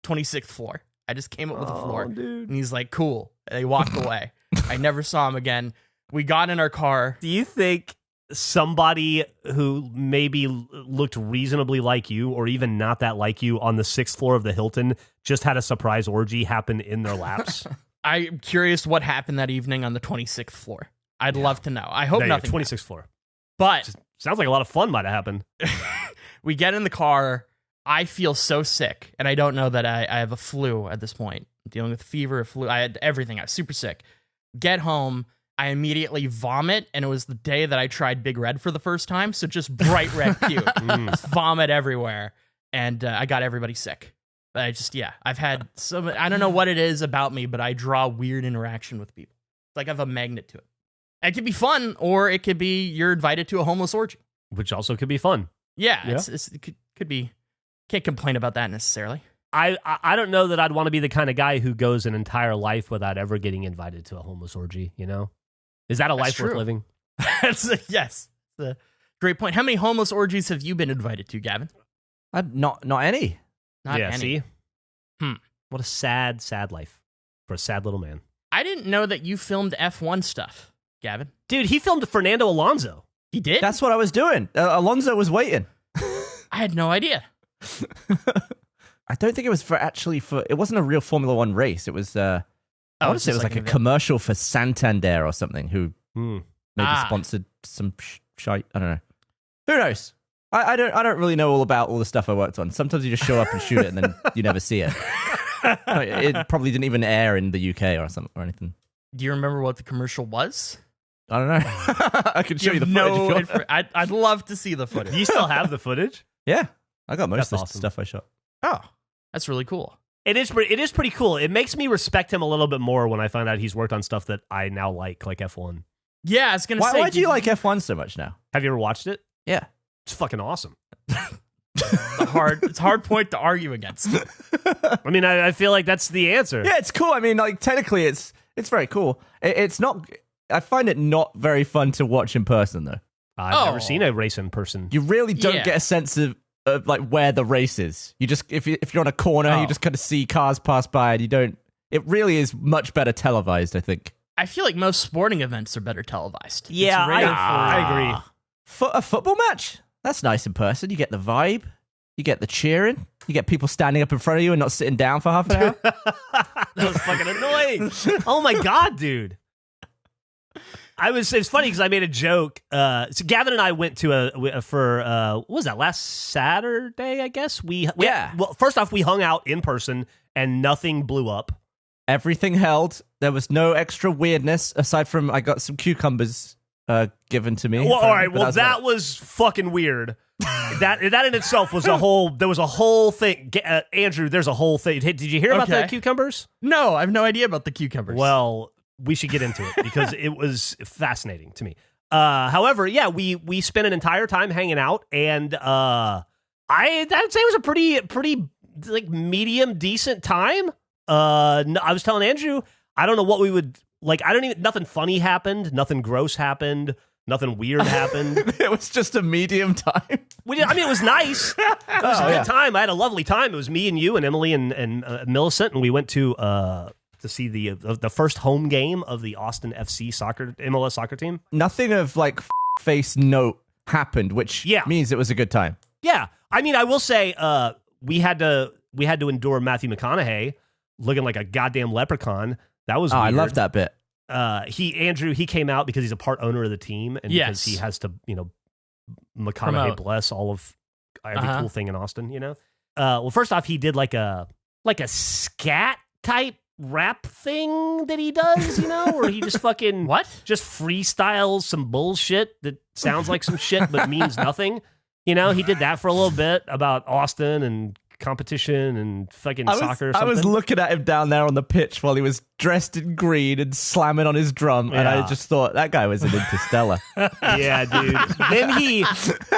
26th floor. I just came up with a floor. Dude. And he's like, cool. And he walked away. I never saw him again. We got in our car. Do you think somebody who maybe looked reasonably like you, or even not that like you, on the 6th floor of the Hilton just had a surprise orgy happen in their laps? I'm curious what happened that evening on the 26th floor. I'd love to know. I hope nothing. 26th floor. But just sounds like a lot of fun might have happened. We get in the car. I feel so sick, and I don't know that I have a flu at this point. I'm dealing with fever, flu. I had everything. I was super sick. Get home. I immediately vomit, and it was the day that I tried Big Red for the first time, so just bright red puke. Just vomit everywhere, and I got everybody sick. I've had some, I don't know what it is about me, but I draw weird interaction with people. It's like I have a magnet to it. It could be fun, or it could be you're invited to a homeless orgy. Which also could be fun. Yeah. It could be, can't complain about that necessarily. I don't know that I'd want to be the kind of guy who goes an entire life without ever getting invited to a homeless orgy, you know? Is that a life worth living? Yes. That's a great point. How many homeless orgies have you been invited to, Gavin? Not any. Not any. See? What a sad, sad life for a sad little man. I didn't know that you filmed F1 stuff, Gavin. Dude, he filmed Fernando Alonso. He did? That's what I was doing. Alonso was waiting. I had no idea. I don't think it was it wasn't a real Formula One race. It was I want to say it was like a commercial for Santander or something who maybe sponsored some shite. I don't know. Who knows? I don't really know all about all the stuff I worked on. Sometimes you just show up and shoot it and then you never see it. It probably didn't even air in the UK or something or anything. Do you remember what the commercial was? I don't know. I can show you the footage. I'd love to see the footage. Do you still have the footage? Yeah. I got most of the awesome. stuff I shot. Oh, that's really cool. It is pretty cool. It makes me respect him a little bit more when I find out he's worked on stuff that I now like F1. Yeah, I was going to say. Why do you like F1 so much now? Have you ever watched it? Yeah. It's fucking awesome. It's a hard point to argue against. I mean, I feel like that's the answer. Yeah, it's cool. I mean, like, technically, it's very cool. It's not... I find it not very fun to watch in person, though. I've never seen a race in person. You really don't get a sense of like where the race is. You just if you're on a corner, you just kind of see cars pass by, and you don't. It really is much better televised, I think. I feel like most sporting events are better televised. Yeah, I agree. A football match? That's nice in person. You get the vibe. You get the cheering. You get people standing up in front of you and not sitting down for half an hour. That was fucking annoying. Oh my god, dude. It's funny because I made a joke. So Gavin and I went to what was that, last Saturday, I guess? Well, first off, we hung out in person and nothing blew up. Everything held. There was no extra weirdness aside from I got some cucumbers given to me. Well, all right. Well, that was fucking weird. that in itself was there was a whole thing. Andrew, there's a whole thing. Did you hear about the cucumbers? No, I have no idea about the cucumbers. Well, we should get into it because it was fascinating to me. However, yeah, we spent an entire time hanging out, and I'd say it was a pretty like medium decent time. I was telling Andrew, I don't know what we would like. Nothing funny happened, nothing gross happened, nothing weird happened. It was just a medium time. It was nice. It was a good time. I had a lovely time. It was me and you and Emily and Millicent, and we went to see the first home game of the Austin FC MLS soccer team. Nothing of like face note happened, which means it was a good time. Yeah, I mean, I will say we had to endure Matthew McConaughey looking like a goddamn leprechaun. That was weird. I love that bit. He came out because he's a part owner of the team, and because he has to, McConaughey bless all of every cool thing in Austin. Well, first off, he did like a scat type rap thing that he does, where he just fucking just freestyles some bullshit that sounds like some shit but means nothing. He did that for a little bit about Austin and competition and fucking soccer or something. I was looking at him down there on the pitch while he was dressed in green and slamming on his drum, and I just thought, that guy was an Interstellar. Yeah, dude. Then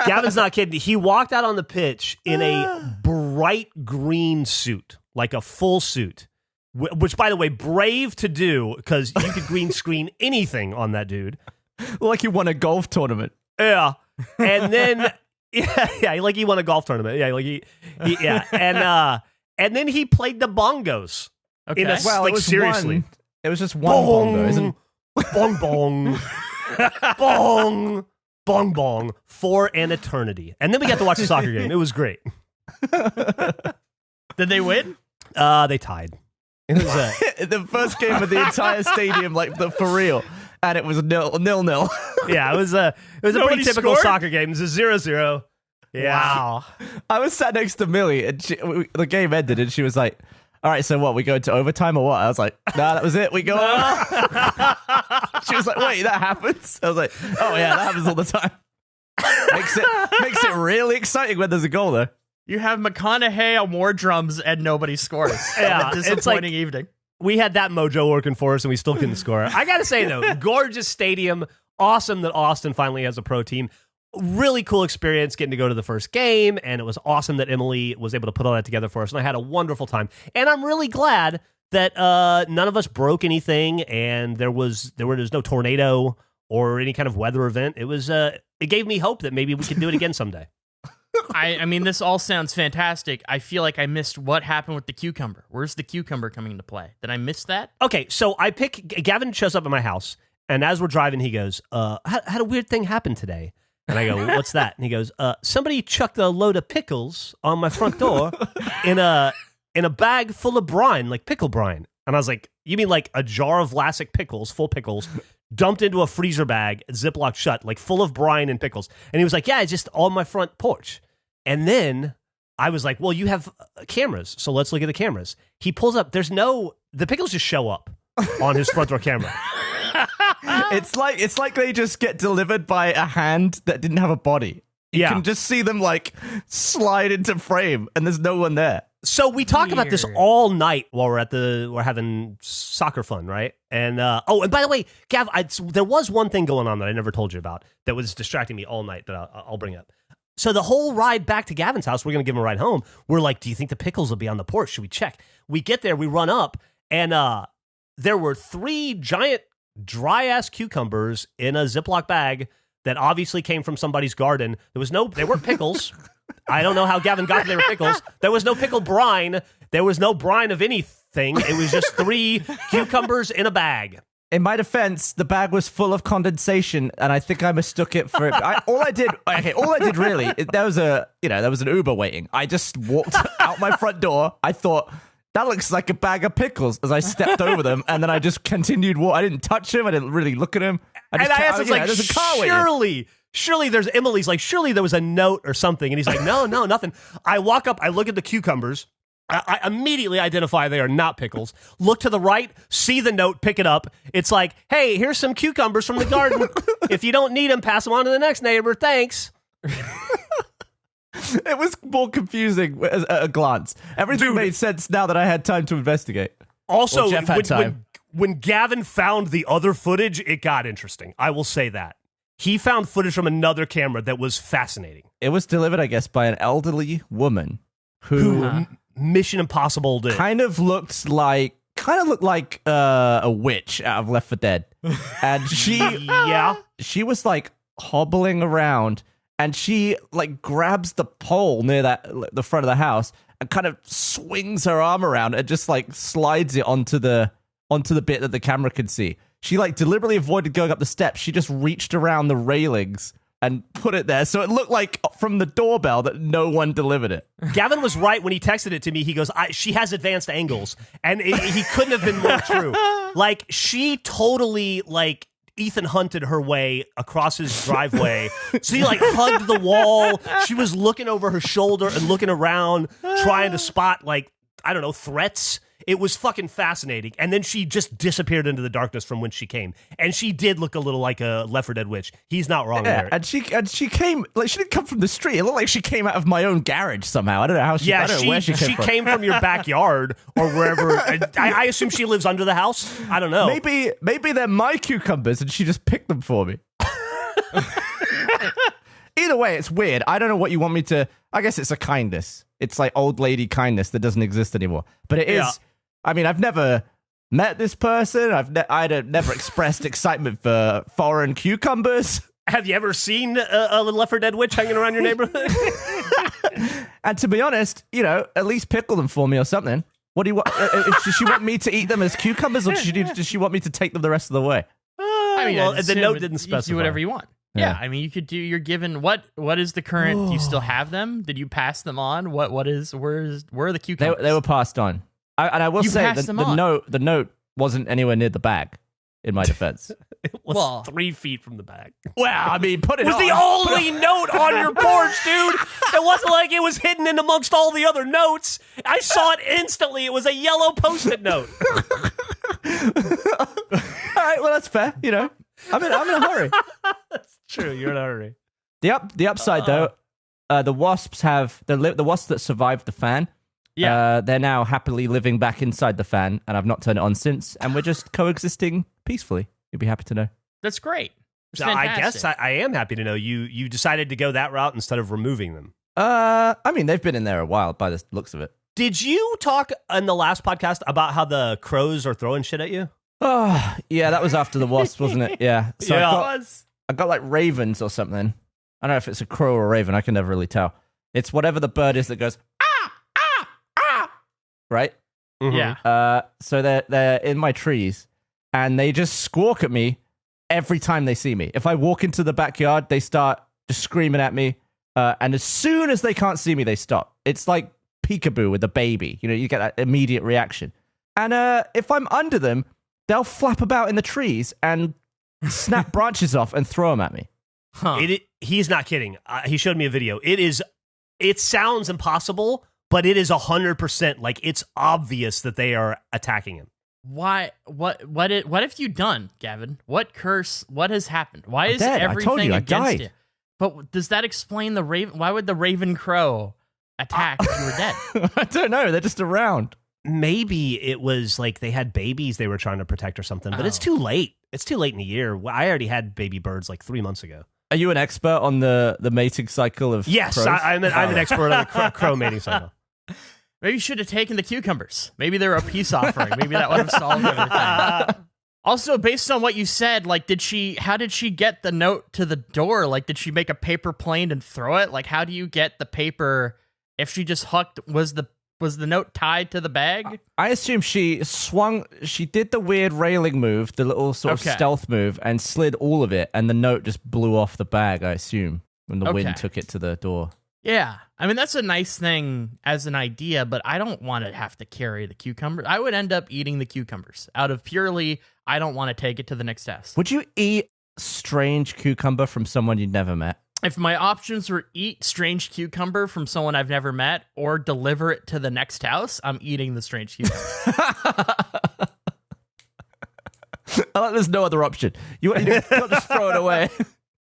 Gavin's not kidding, he walked out on the pitch in a bright green suit, like a full suit, which, by the way, brave to do, because you could green screen anything on that dude. Like he won a golf tournament. Yeah. And then... Yeah, like he won a golf tournament. Yeah, like and then he played the bongos. Okay. It was seriously. It was just one bongo, isn't it? Bong bong, bong bong bong for an eternity. And then we got to watch the soccer game. It was great. Did they win? They tied. It was the first game of the entire stadium, like for real. And it was 0-0. Yeah, it was a pretty typical soccer game. It was a 0-0. Yeah. Wow. I was sat next to Millie, and the game ended, and she was like, "All right, so what? We go into overtime or what?" I was like, "Nah, that was it. We go." She was like, "Wait, that happens?" I was like, "Oh yeah, that happens all the time." Makes it really exciting when there's a goal, though. You have McConaughey on war drums and nobody scores. Yeah, a disappointing evening. We had that mojo working for us, and we still couldn't score. I got to say, though, gorgeous stadium. Awesome that Austin finally has a pro team. Really cool experience getting to go to the first game, and it was awesome that Emily was able to put all that together for us, and I had a wonderful time. And I'm really glad that none of us broke anything, and there was no tornado or any kind of weather event. It gave me hope that maybe we could do it again someday. I mean, this all sounds fantastic. I feel like I missed what happened with the cucumber. Where's the cucumber coming into play? Did I miss that? Okay, so Gavin shows up at my house, and as we're driving, he goes, had a weird thing happen today. And I go, what's that? And he goes, somebody chucked a load of pickles on my front door in a bag full of brine, like pickle brine. And I was like, You mean like a jar of Vlasic pickles, full pickles, dumped into a freezer bag, Ziploc shut, like full of brine and pickles. And he was like, yeah, it's just on my front porch. And then I was like, well, you have cameras, so let's look at the cameras. He pulls up. The pickles just show up on his front door camera. It's like they just get delivered by a hand that didn't have a body. You can just see them like slide into frame, and there's no one there. So we talk about this all night while we're having soccer fun, right? And and by the way, Gav, there was one thing going on that I never told you about that was distracting me all night that I'll bring up. So the whole ride back to Gavin's house, we're going to give him a ride home. We're like, do you think the pickles will be on the porch? Should we check? We get there, we run up, and there were 3 giant dry-ass cucumbers in a Ziploc bag that obviously came from somebody's garden. They weren't pickles. I don't know how Gavin got they were pickles. There was no pickle brine. There was no brine of anything. It was just 3 cucumbers in a bag. In my defense, the bag was full of condensation, and I think I mistook it for it. All I did really, there was an Uber waiting. I just walked out my front door. I thought, that looks like a bag of pickles, as I stepped over them, and then I just continued walking. I didn't touch him. I didn't really look at him. I asked him, there's a car waiting. Surely there's Emily's like, surely there was a note or something. And he's like, no, nothing. I walk up, I look at the cucumbers. I immediately identify they are not pickles. Look to the right, see the note, pick it up. It's like, hey, here's some cucumbers from the garden. If you don't need them, pass them on to the next neighbor. Thanks. It was more confusing at a glance. Everything made sense now that I had time to investigate. Also, Geoff had time. When Gavin found the other footage, it got interesting. I will say that. He found footage from another camera that was fascinating. It was delivered, I guess, by an elderly woman who Mission Impossible did. Kind of looked like a witch out of Left 4 Dead. And she was like hobbling around, and she like grabs the pole near the front of the house and kind of swings her arm around and just like slides it onto the bit that the camera could see. She like deliberately avoided going up the steps. She just reached around the railings and put it there. So it looked like from the doorbell that no one delivered it. Gavin was right when he texted it to me. He goes, she has advanced angles. And he couldn't have been more true. Like, she totally, like, Ethan Hunted her way across his driveway. So he, like, hugged the wall. She was looking over her shoulder and looking around, trying to spot, like, I don't know, threats. It was fucking fascinating. And then she just disappeared into the darkness from whence she came. And she did look a little like a Left 4 Dead witch. He's not wrong there. And she came, like, she didn't come from the street. It looked like she came out of my own garage somehow. I don't know how I don't know where she came from. She came from your backyard or wherever. I assume she lives under the house. I don't know. Maybe they're my cucumbers and she just picked them for me. Either way, it's weird. I don't know what you want me to... I guess it's a kindness. It's like old lady kindness that doesn't exist anymore. But it is... Yeah. I mean, I've never met this person. I'd never expressed excitement for foreign cucumbers. Have you ever seen a Left 4 Dead witch hanging around your neighborhood? And to be honest, at least pickle them for me or something. What do you want? Does she want me to eat them as cucumbers, or does she want me to take them the rest of the way? I mean, the note didn't specify. You can do whatever you want. Yeah, I mean, you could do. You're given what is the current? Do you still have them? Did you pass them on? Where are the cucumbers? They were passed on. I will say the note wasn't anywhere near the bag. In my defense, it was 3 feet from the bag. Well, I mean, it was the only note on your porch, dude. It wasn't like it was hidden in amongst all the other notes. I saw it instantly. It was a yellow Post-it note. All right, well, that's fair. I'm in a hurry. That's true. You're in a hurry. The upside though, the wasps have the wasps that survived the fan. Yeah, they're now happily living back inside the fan, and I've not turned it on since, and we're just coexisting peacefully. You'll be happy to know. That's great. So I guess I am happy to know you decided to go that route instead of removing them. I mean, they've been in there a while by the looks of it. Did you talk in the last podcast about how the crows are throwing shit at you? Oh, yeah, that was after the wasps, wasn't it? Yeah. So yeah. I got like ravens or something. I don't know if it's a crow or a raven. I can never really tell. It's whatever the bird is that goes, right? Mm-hmm. Yeah. So they're in my trees, and they just squawk at me every time they see me. If I walk into the backyard, they start just screaming at me, and as soon as they can't see me, they stop. It's like peekaboo with a baby. You get that immediate reaction. And if I'm under them, they'll flap about in the trees and snap branches off and throw them at me. Huh. He's not kidding. He showed me a video. It sounds impossible, but it is 100%. Like, it's obvious that they are attacking him. Why? What have you done, Gavin? What curse? What has happened? Why is dead. everything I told you, I against died. you? But does that explain the raven? Why would the raven crow attack if you were dead? I don't know. They're just around. Maybe it was like they had babies they were trying to protect or something, but it's too late. It's too late in the year. I already had baby birds like 3 months ago. Are you an expert on the mating cycle of Yes, crows? I'm an expert on the crow mating cycle. Maybe you should have taken the cucumbers. Maybe they were a peace offering. Maybe that would have solved everything. Also, based on what you said, like, how did she get the note to the door? Like, did she make a paper plane and throw it? Like, how do you get the paper if she just hooked? Was the note tied to the bag? I assume she did the weird railing move, the little sort of stealth move, and slid all of it, and the note just blew off the bag, I assume, when the wind took it to the door. Yeah. I mean, that's a nice thing as an idea, but I don't want to have to carry the cucumbers. I would end up eating the cucumbers out of purely, I don't want to take it to the next test. Would you eat strange cucumber from someone you'd never met? If my options were eat strange cucumber from someone I've never met or deliver it to the next house, I'm eating the strange cucumber. There's no other option. You can't just throw it away.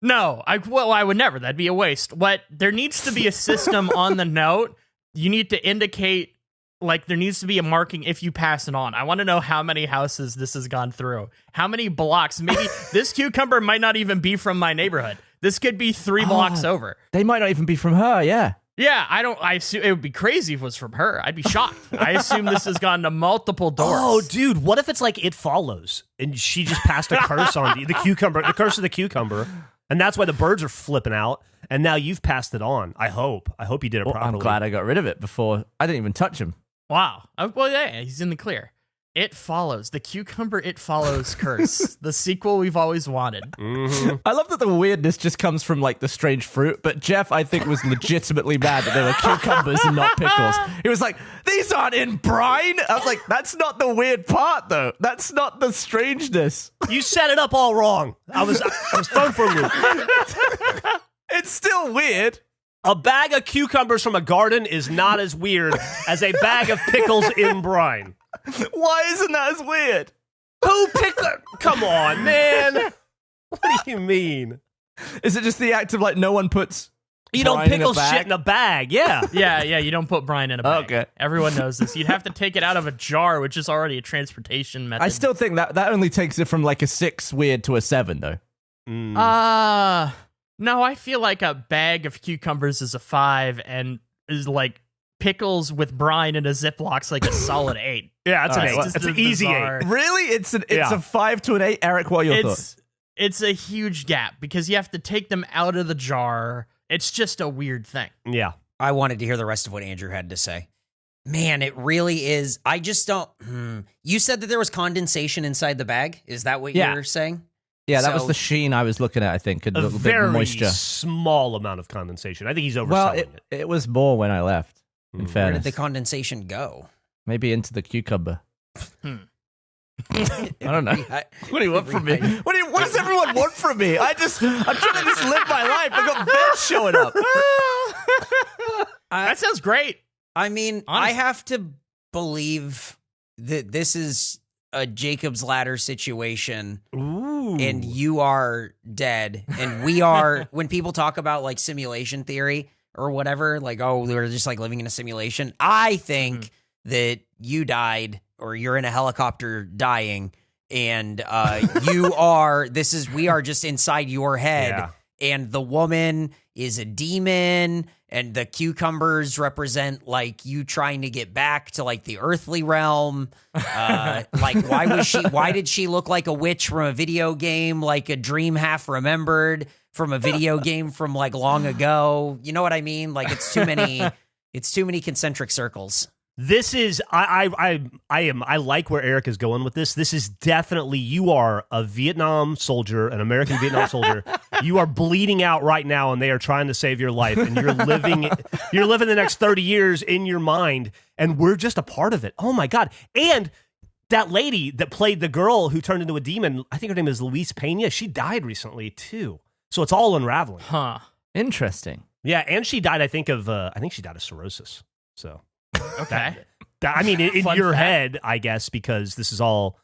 No, I would never. That'd be a waste. There needs to be a system on the note. You need to indicate, like, there needs to be a marking if you pass it on. I want to know how many houses this has gone through. How many blocks? Maybe this cucumber might not even be from my neighborhood. This could be 3 blocks over. They might not even be from her, yeah. Yeah, I assume it would be crazy if it was from her. I'd be shocked. I assume this has gone to multiple doors. Oh, dude, what if it's like It Follows and she just passed a curse on the cucumber, the curse of the cucumber, and that's why the birds are flipping out, and now you've passed it on. I hope you did it properly. I'm glad I got rid of it before. I didn't even touch him. Wow. Well, yeah, he's in the clear. It Follows. The Cucumber It Follows curse. The sequel we've always wanted. Mm-hmm. I love that the weirdness just comes from, like, the strange fruit, but Geoff, I think, was legitimately mad that there were cucumbers and not pickles. He was like, these aren't in brine! I was like, that's not the weird part, though. That's not the strangeness. You set it up all wrong. I was thrown for a loop. It's still weird. A bag of cucumbers from a garden is not as weird as a bag of pickles in brine. Why isn't that as weird? Who picked it? Come on, man. What do you mean? Is it just the act of, like, no one puts You don't brine pickle in a bag? shit in a bag, yeah. Yeah, you don't put brine in a bag. Okay. Everyone knows this. You'd have to take it out of a jar, which is already a transportation method. I still think that only takes it from, like, a 6 weird to a 7, though. No, I feel like a bag of cucumbers is a 5 and is like pickles with brine in a Ziploc's like a solid 8. Yeah, that's an 8. Just That's a an easy bizarre- 8. Really? It's a 5 to an 8? Eric, what are your thoughts? It's a huge gap because you have to take them out of the jar. It's just a weird thing. Yeah. I wanted to hear the rest of what Andrew had to say. Man, it really is. I just don't. You said that there was condensation inside the bag. Is that what Yeah. you're saying? Yeah, that was the sheen I was looking at, I think. A little bit very of moisture. small amount of condensation. I think he's overselling Well, it. it was more when I left, in Where fairness. did the condensation go? Maybe into the cucumber. I don't know. What do you want from me? What does everyone want from me? I'm trying to just live my life. I got beds showing up. That sounds great. I mean, Honestly. I have to believe that this is a Jacob's Ladder situation. Ooh. And you are dead. And we are, when people talk about like simulation theory or whatever, like, oh, we're just like living in a simulation. I think that you died or you're in a helicopter dying and we are just inside your head. Yeah. And the woman is a demon and the cucumbers represent like you trying to get back to like the earthly realm. Like why did she look like a witch from a video game, like a dream half remembered from a video game from like long ago? You know what I mean? Like it's too many concentric circles. This is I like where Eric is going with this. This is definitely, you are a Vietnam soldier, an American Vietnam soldier. You are bleeding out right now, and they are trying to save your life, and you're living the next 30 years in your mind, and we're just a part of it. Oh my God! And That lady that played the girl who turned into a demon, I think her name is Luis Pena. She died recently too. So it's all unraveling. Huh. Interesting. Yeah, and she died, I think she died of cirrhosis. So Okay. I mean, in Fun your fact. head, I guess, because this is all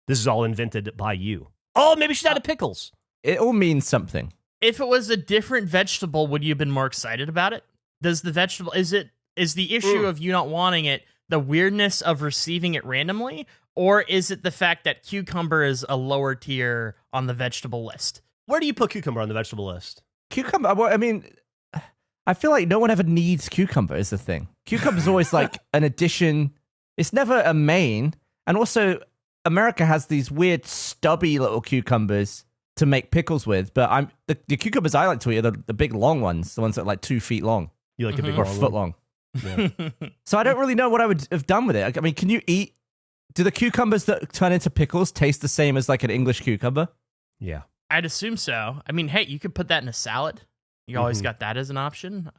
invented by you. Oh, maybe she died of pickles. It all means something. If it was a different vegetable, would you have been more excited about it? Does the vegetable is the issue of you not wanting it the weirdness of receiving it randomly, or is it the fact that cucumber is a lower tier on the vegetable list? Where do you put cucumber on the vegetable list? Cucumber, well, I mean, I feel like no one ever needs cucumber is the thing. Cucumber's always like an addition. It's never a main. And also, America has these weird stubby little cucumbers to make pickles with, but the cucumbers I like to eat are the big long ones, the ones that are like 2 feet long. You like a big Or a long foot one? long. Yeah. So I don't really know what I would have done with it. I mean, can you eat... Do the cucumbers that turn into pickles taste the same as like an English cucumber? Yeah. I'd assume so. I mean, hey, you could put that in a salad. You always got that as an option.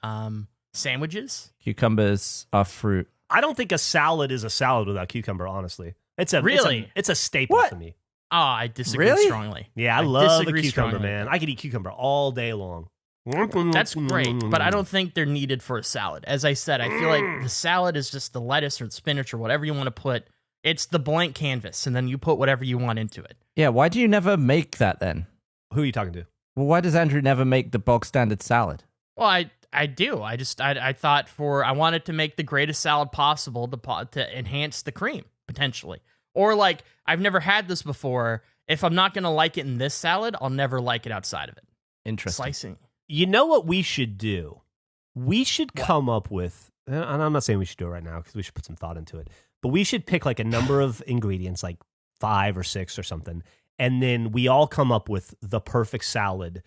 Sandwiches. Cucumbers are fruit. I don't think a salad is a salad without cucumber, honestly. It's a staple What? to me. Oh, I disagree Really? strongly. Yeah, I love the disagree cucumber, strongly. man. I could eat cucumber all day long. That's great, but I don't think they're needed for a salad. As I said, I feel like the salad is just the lettuce or the spinach or whatever you want to put. It's the blank canvas, and then you put whatever you want into it. Yeah, why do you never make that then? Who are you talking to? Well, why does Andrew never make the bog standard salad? Well, I do. I thought I wanted to make the greatest salad possible to enhance the cream, potentially. Or like, I've never had this before. If I'm not going to like it in this salad, I'll never like it outside of it. Interesting. Slicing. You know what we should do? We should come up with, and I'm not saying we should do it right now because we should put some thought into it, but we should pick like a number of ingredients, like 5 or 6 or something, and then we all come up with the perfect salad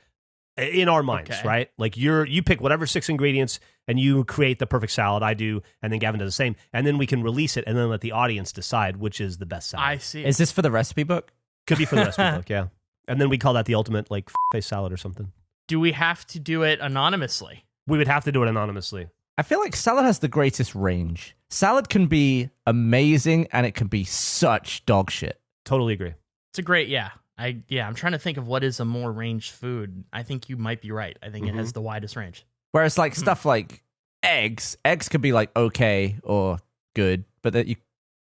in our minds, Okay. right? Like you pick whatever 6 ingredients and you create the perfect salad. I do, and then Gavin does the same, and then we can release it and then let the audience decide which is the best salad. I see. Is this for the recipe book? Could be for the recipe book, yeah. And then we call that the ultimate like face salad or something. Do we have to do it anonymously? We would have to do it anonymously. I feel like salad has the greatest range. Salad can be amazing and it can be such dog shit. Totally agree. It's a great, yeah. I'm trying to think of what is a more ranged food. I think you might be right. I think it has the widest range. Whereas like stuff like eggs could be like okay or good, but that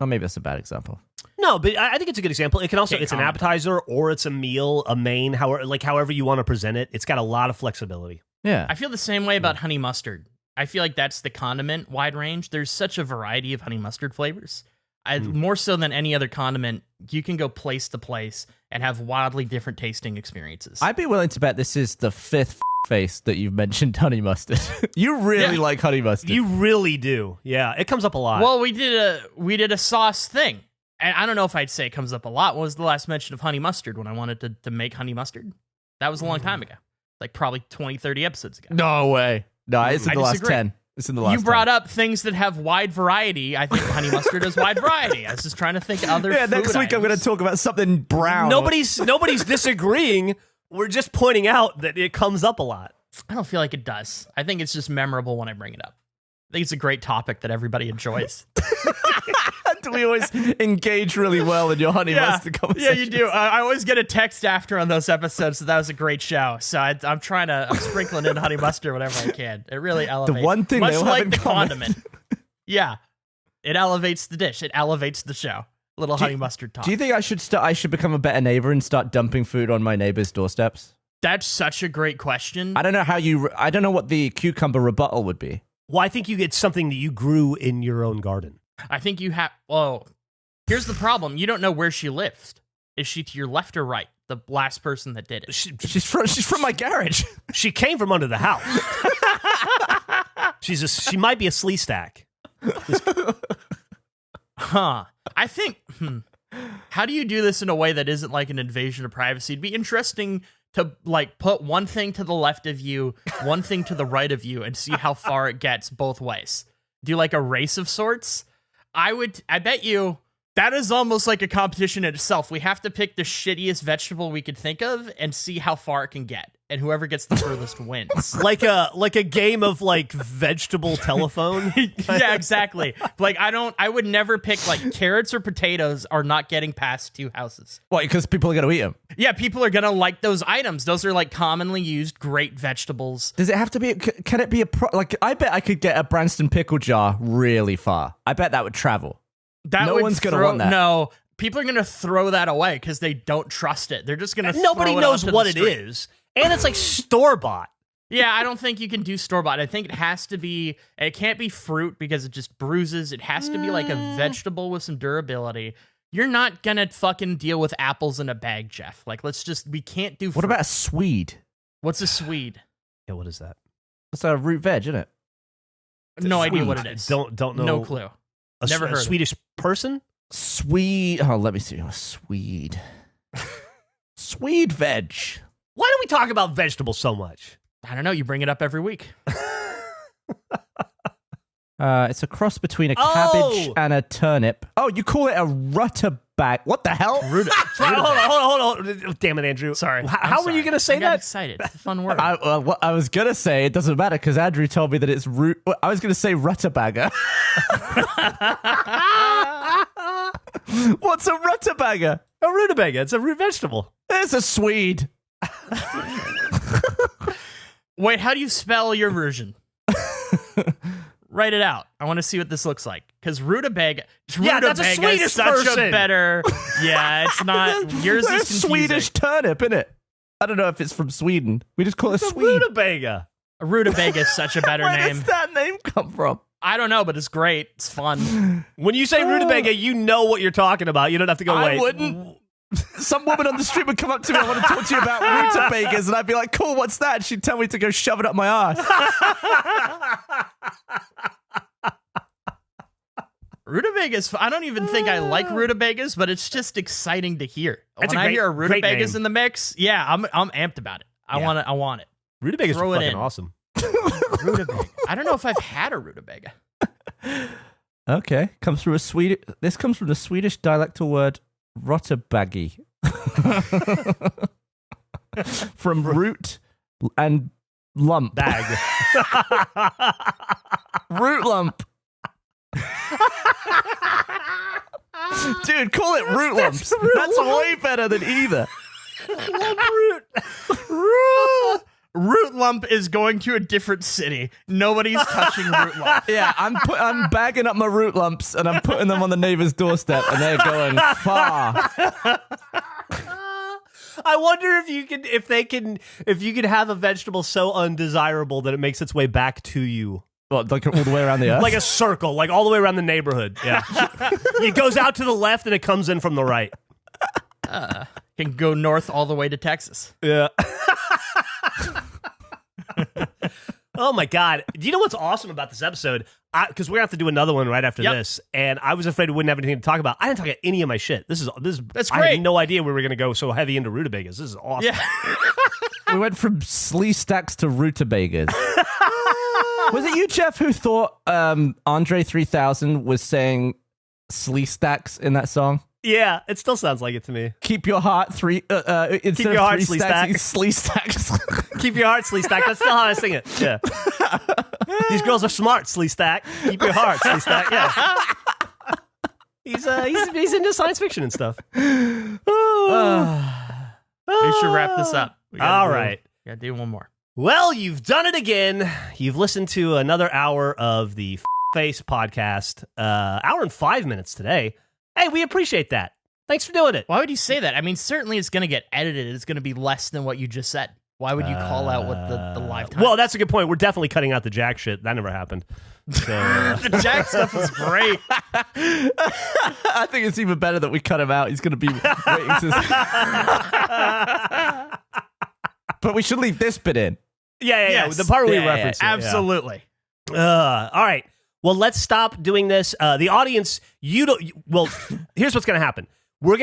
maybe that's a bad example. No, but I think it's a good example. It can also, Okay, it's an comment. appetizer or it's a meal, a main, however you want to present it. It's got a lot of flexibility. Yeah. I feel the same way about honey mustard. I feel like that's the condiment wide range. There's such a variety of honey mustard flavors. More so than any other condiment, you can go place to place and have wildly different tasting experiences. I'd be willing to bet this is the 5th face that you've mentioned honey mustard. You really like honey mustard. You really do. Yeah, it comes up a lot. Well, we did a sauce thing. And I don't know if I'd say it comes up a lot. What was the last mention of honey mustard when I wanted to make honey mustard? That was a long time ago. Like probably 20, 30 episodes ago. No way. No, it's in I the last disagree. 10. It's in the last You brought 10. up things that have wide variety. I think honey mustard has wide variety. I was just trying to think of other Yeah, food next week I'm going to items. talk about something brown. nobody's disagreeing. We're just pointing out that it comes up a lot. I don't feel like it does. I think it's just memorable when I bring it up. I think it's a great topic that everybody enjoys. We always engage really well in your honey mustard Yeah, conversation. you do. I always get a text after on those episodes, so that was a great show. So I'm sprinkling in honey mustard whenever I can. It really elevates. one thing much they all like have in the common. condiment. Yeah, it elevates the dish. It elevates the show. Little honey mustard talk. Do you think I should become a better neighbor and start dumping food on my neighbor's doorsteps? That's such a great question. I don't know what the cucumber rebuttal would be. Well, I think you get something that you grew in your own garden. I think you have. Well, here's the problem. You don't know where she lives. Is she to your left or right? The last person that did it. She's from my garage. She came from under the house. She might be a slee stack. Huh. I think. How do you do this in a way that isn't like an invasion of privacy? It'd be interesting to like put one thing to the left of you, one thing to the right of you, and see how far it gets both ways. Do like a race of sorts? I bet you that is almost like a competition in itself. We have to pick the shittiest vegetable we could think of and see how far it can get. and whoever gets the furthest wins. like a game of like vegetable telephone. Yeah, exactly. Like I would never pick like carrots or potatoes are not getting past 2 houses. What? Because people are going to eat them. Yeah, people are gonna like those items. Those are like commonly used great vegetables. Does it have to be? Can it be like? I bet I could get a Branston pickle jar really far. I bet that would travel. No one's gonna want that. No, people are gonna throw that away because they don't trust it. They're just gonna. Nobody knows what it is, and it's like store bought. Yeah, I don't think you can do store bought. I think it has to be. It can't be fruit because it just bruises. It has to be like a vegetable with some durability. You're not gonna fucking deal with apples in a bag, Geoff. Like, we can't do fruit. What about a Swede? What's a Swede? Yeah, what is that? It's a root veg, isn't it? No idea what it is. Don't know. No clue. Never heard a Swedish person? Swede. Oh, let me see. Swede. Swede veg. Why do we talk about vegetables so much? I don't know. You bring it up every week. It's a cross between a cabbage and a turnip. Oh, you call it a rutabaga? What the hell? Hold on. Damn it, Andrew. Sorry. How were you going to say I got that? excited. It's a fun word. What I was going to say, it doesn't matter because Andrew told me that it's root. I was going to say rutabaga. What's a rutabaga? A rutabaga. It's a root vegetable. It's a Swede. Wait, how do you spell your version? Write it out. I want to see what this looks like. Because rutabaga, that's a Swedish is such person. a better. Yeah, it's not. Yours There's is confusing. Swedish turnip, isn't it? I don't know if it's from Sweden. We just call it It's a Swede. rutabaga. A rutabaga is such a better Where name. does that name come from? I don't know, but it's great. It's fun. When you say rutabaga, you know what you're talking about. You don't have to go, wait. I wouldn't. Some woman on the street would come up to me, I want to talk to you about rutabagas, and I'd be like, cool, what's that? And she'd tell me to go shove it up my ass. Rutabagas, I don't even think I like rutabagas, but it's just exciting to hear. That's when a I hear a great rutabagas name. in the mix, yeah, I'm amped about it. I want it. Rutabagas Throw are it fucking in. awesome. Rutabaga. I don't know if I've had a rutabaga. Okay, comes through this comes from the Swedish dialectal word rotabagi. From root and lump. Bag. Root lump. Dude, call it root lumps. That's way better than either. Root lump is going to a different city. Nobody's touching root lump. Yeah, I'm bagging up my root lumps and I'm putting them on the neighbor's doorstep and they're going far. I wonder if you could have a vegetable so undesirable that it makes its way back to you. What, like all the way around the earth? Like a circle, like all the way around the neighborhood. Yeah. It goes out to the left and it comes in from the right. Can go north all the way to Texas. Yeah. Oh my God. Do you know what's awesome about this episode? Because we're going to have to do another one right after this. And I was afraid we wouldn't have anything to talk about. I didn't talk about any of my shit. That's great. I had no idea we were going to go so heavy into rutabagas. This is awesome. Yeah. We went from slee stacks to rutabagas. Was it you, Geoff, who thought Andre 3000 was saying slee stacks in that song? Yeah, it still sounds like it to me. Keep your heart instead your of heart three slee stacks, stack. it's slee stacks. Keep your heart, Slee Stack. That's still how I sing it. Yeah. These girls are smart, Slee Stack. Keep your heart, Slee Stack. Yeah. He's into science fiction and stuff. We should wrap this up. All right. Gotta do one more. Well, you've done it again. You've listened to another hour of the Face podcast. Hour and 5 minutes today. Hey, we appreciate that. Thanks for doing it. Why would you say that? I mean, certainly it's going to get edited. It's going to be less than what you just said. Why would you call out what the live time? Well, that's a good point. We're definitely cutting out the Jack shit. That never happened. So, the Jack stuff was great. I think it's even better that we cut him out. He's going to be waiting to... But we should leave this bit in. Yeah. Yes. The part where we reference it. Absolutely. All right. Well, let's stop doing this. The audience, well, here's what's going to happen. We're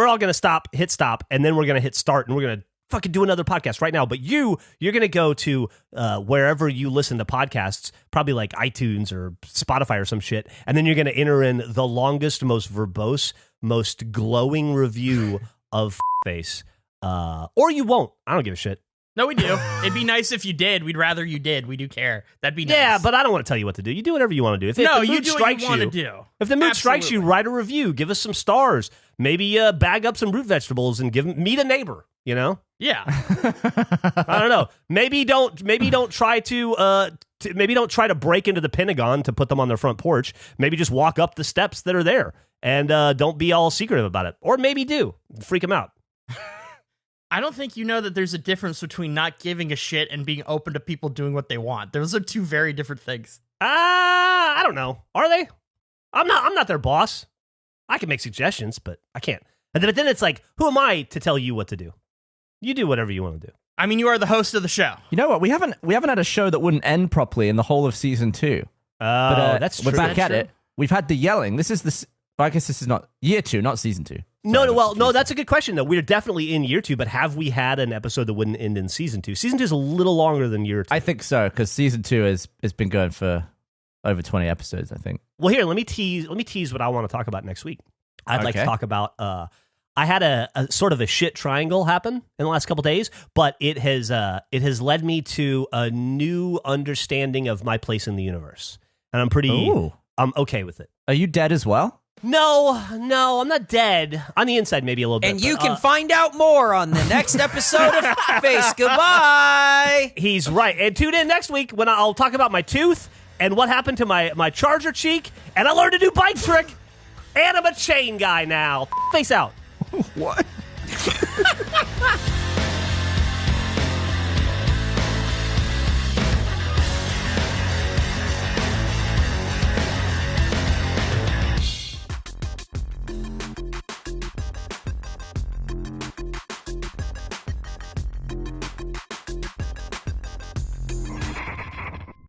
all going to hit stop, and then we're going to hit start, and we're going to fucking do another podcast right now. But you're going to go to wherever you listen to podcasts, probably like iTunes or Spotify or some shit, and then you're going to enter in the longest, most verbose, most glowing review of Face. Or you won't. I don't give a shit. No, we do. It'd be nice if you did. We'd rather you did. We do care. That'd be nice. Yeah, but I don't want to tell you what to do. You do whatever you want to do. If no, the you mood do what strikes you want to do. If the mood strikes you, write a review. Give us some stars. Maybe bag up some root vegetables and meet a neighbor. You know? Yeah. I don't know. Maybe don't try to break into the Pentagon to put them on their front porch. Maybe just walk up the steps that are there and don't be all secretive about it. Or maybe do. Freak them out. I don't think you know that there's a difference between not giving a shit and being open to people doing what they want. Those are two very different things. I don't know. Are they? I'm not their boss. I can make suggestions, but I can't. But then it's like, who am I to tell you what to do? You do whatever you want to do. I mean, you are the host of the show. You know what? We haven't had a show that wouldn't end properly in the whole of season 2. That's true. We're back at it. We've had the yelling. This is I guess this is not year 2, not season 2. No, that's a good question, though. We're definitely in year 2, but have we had an episode that wouldn't end in season 2? Season 2 is a little longer than year 2. I think so, because season 2 has been going for over 20 episodes, I think. Well, here, let me tease what I want to talk about next week. I'd like to talk about, I had a sort of a shit triangle happen in the last couple days, but it has led me to a new understanding of my place in the universe. And I'm okay with it. Are you dead as well? No, I'm not dead. On the inside, maybe a little bit. And you can find out more on the next episode of Face. Goodbye. He's right. And tune in next week when I'll talk about my tooth and what happened to my charger cheek. And I learned a new bike trick. And I'm a chain guy now. Face out. What?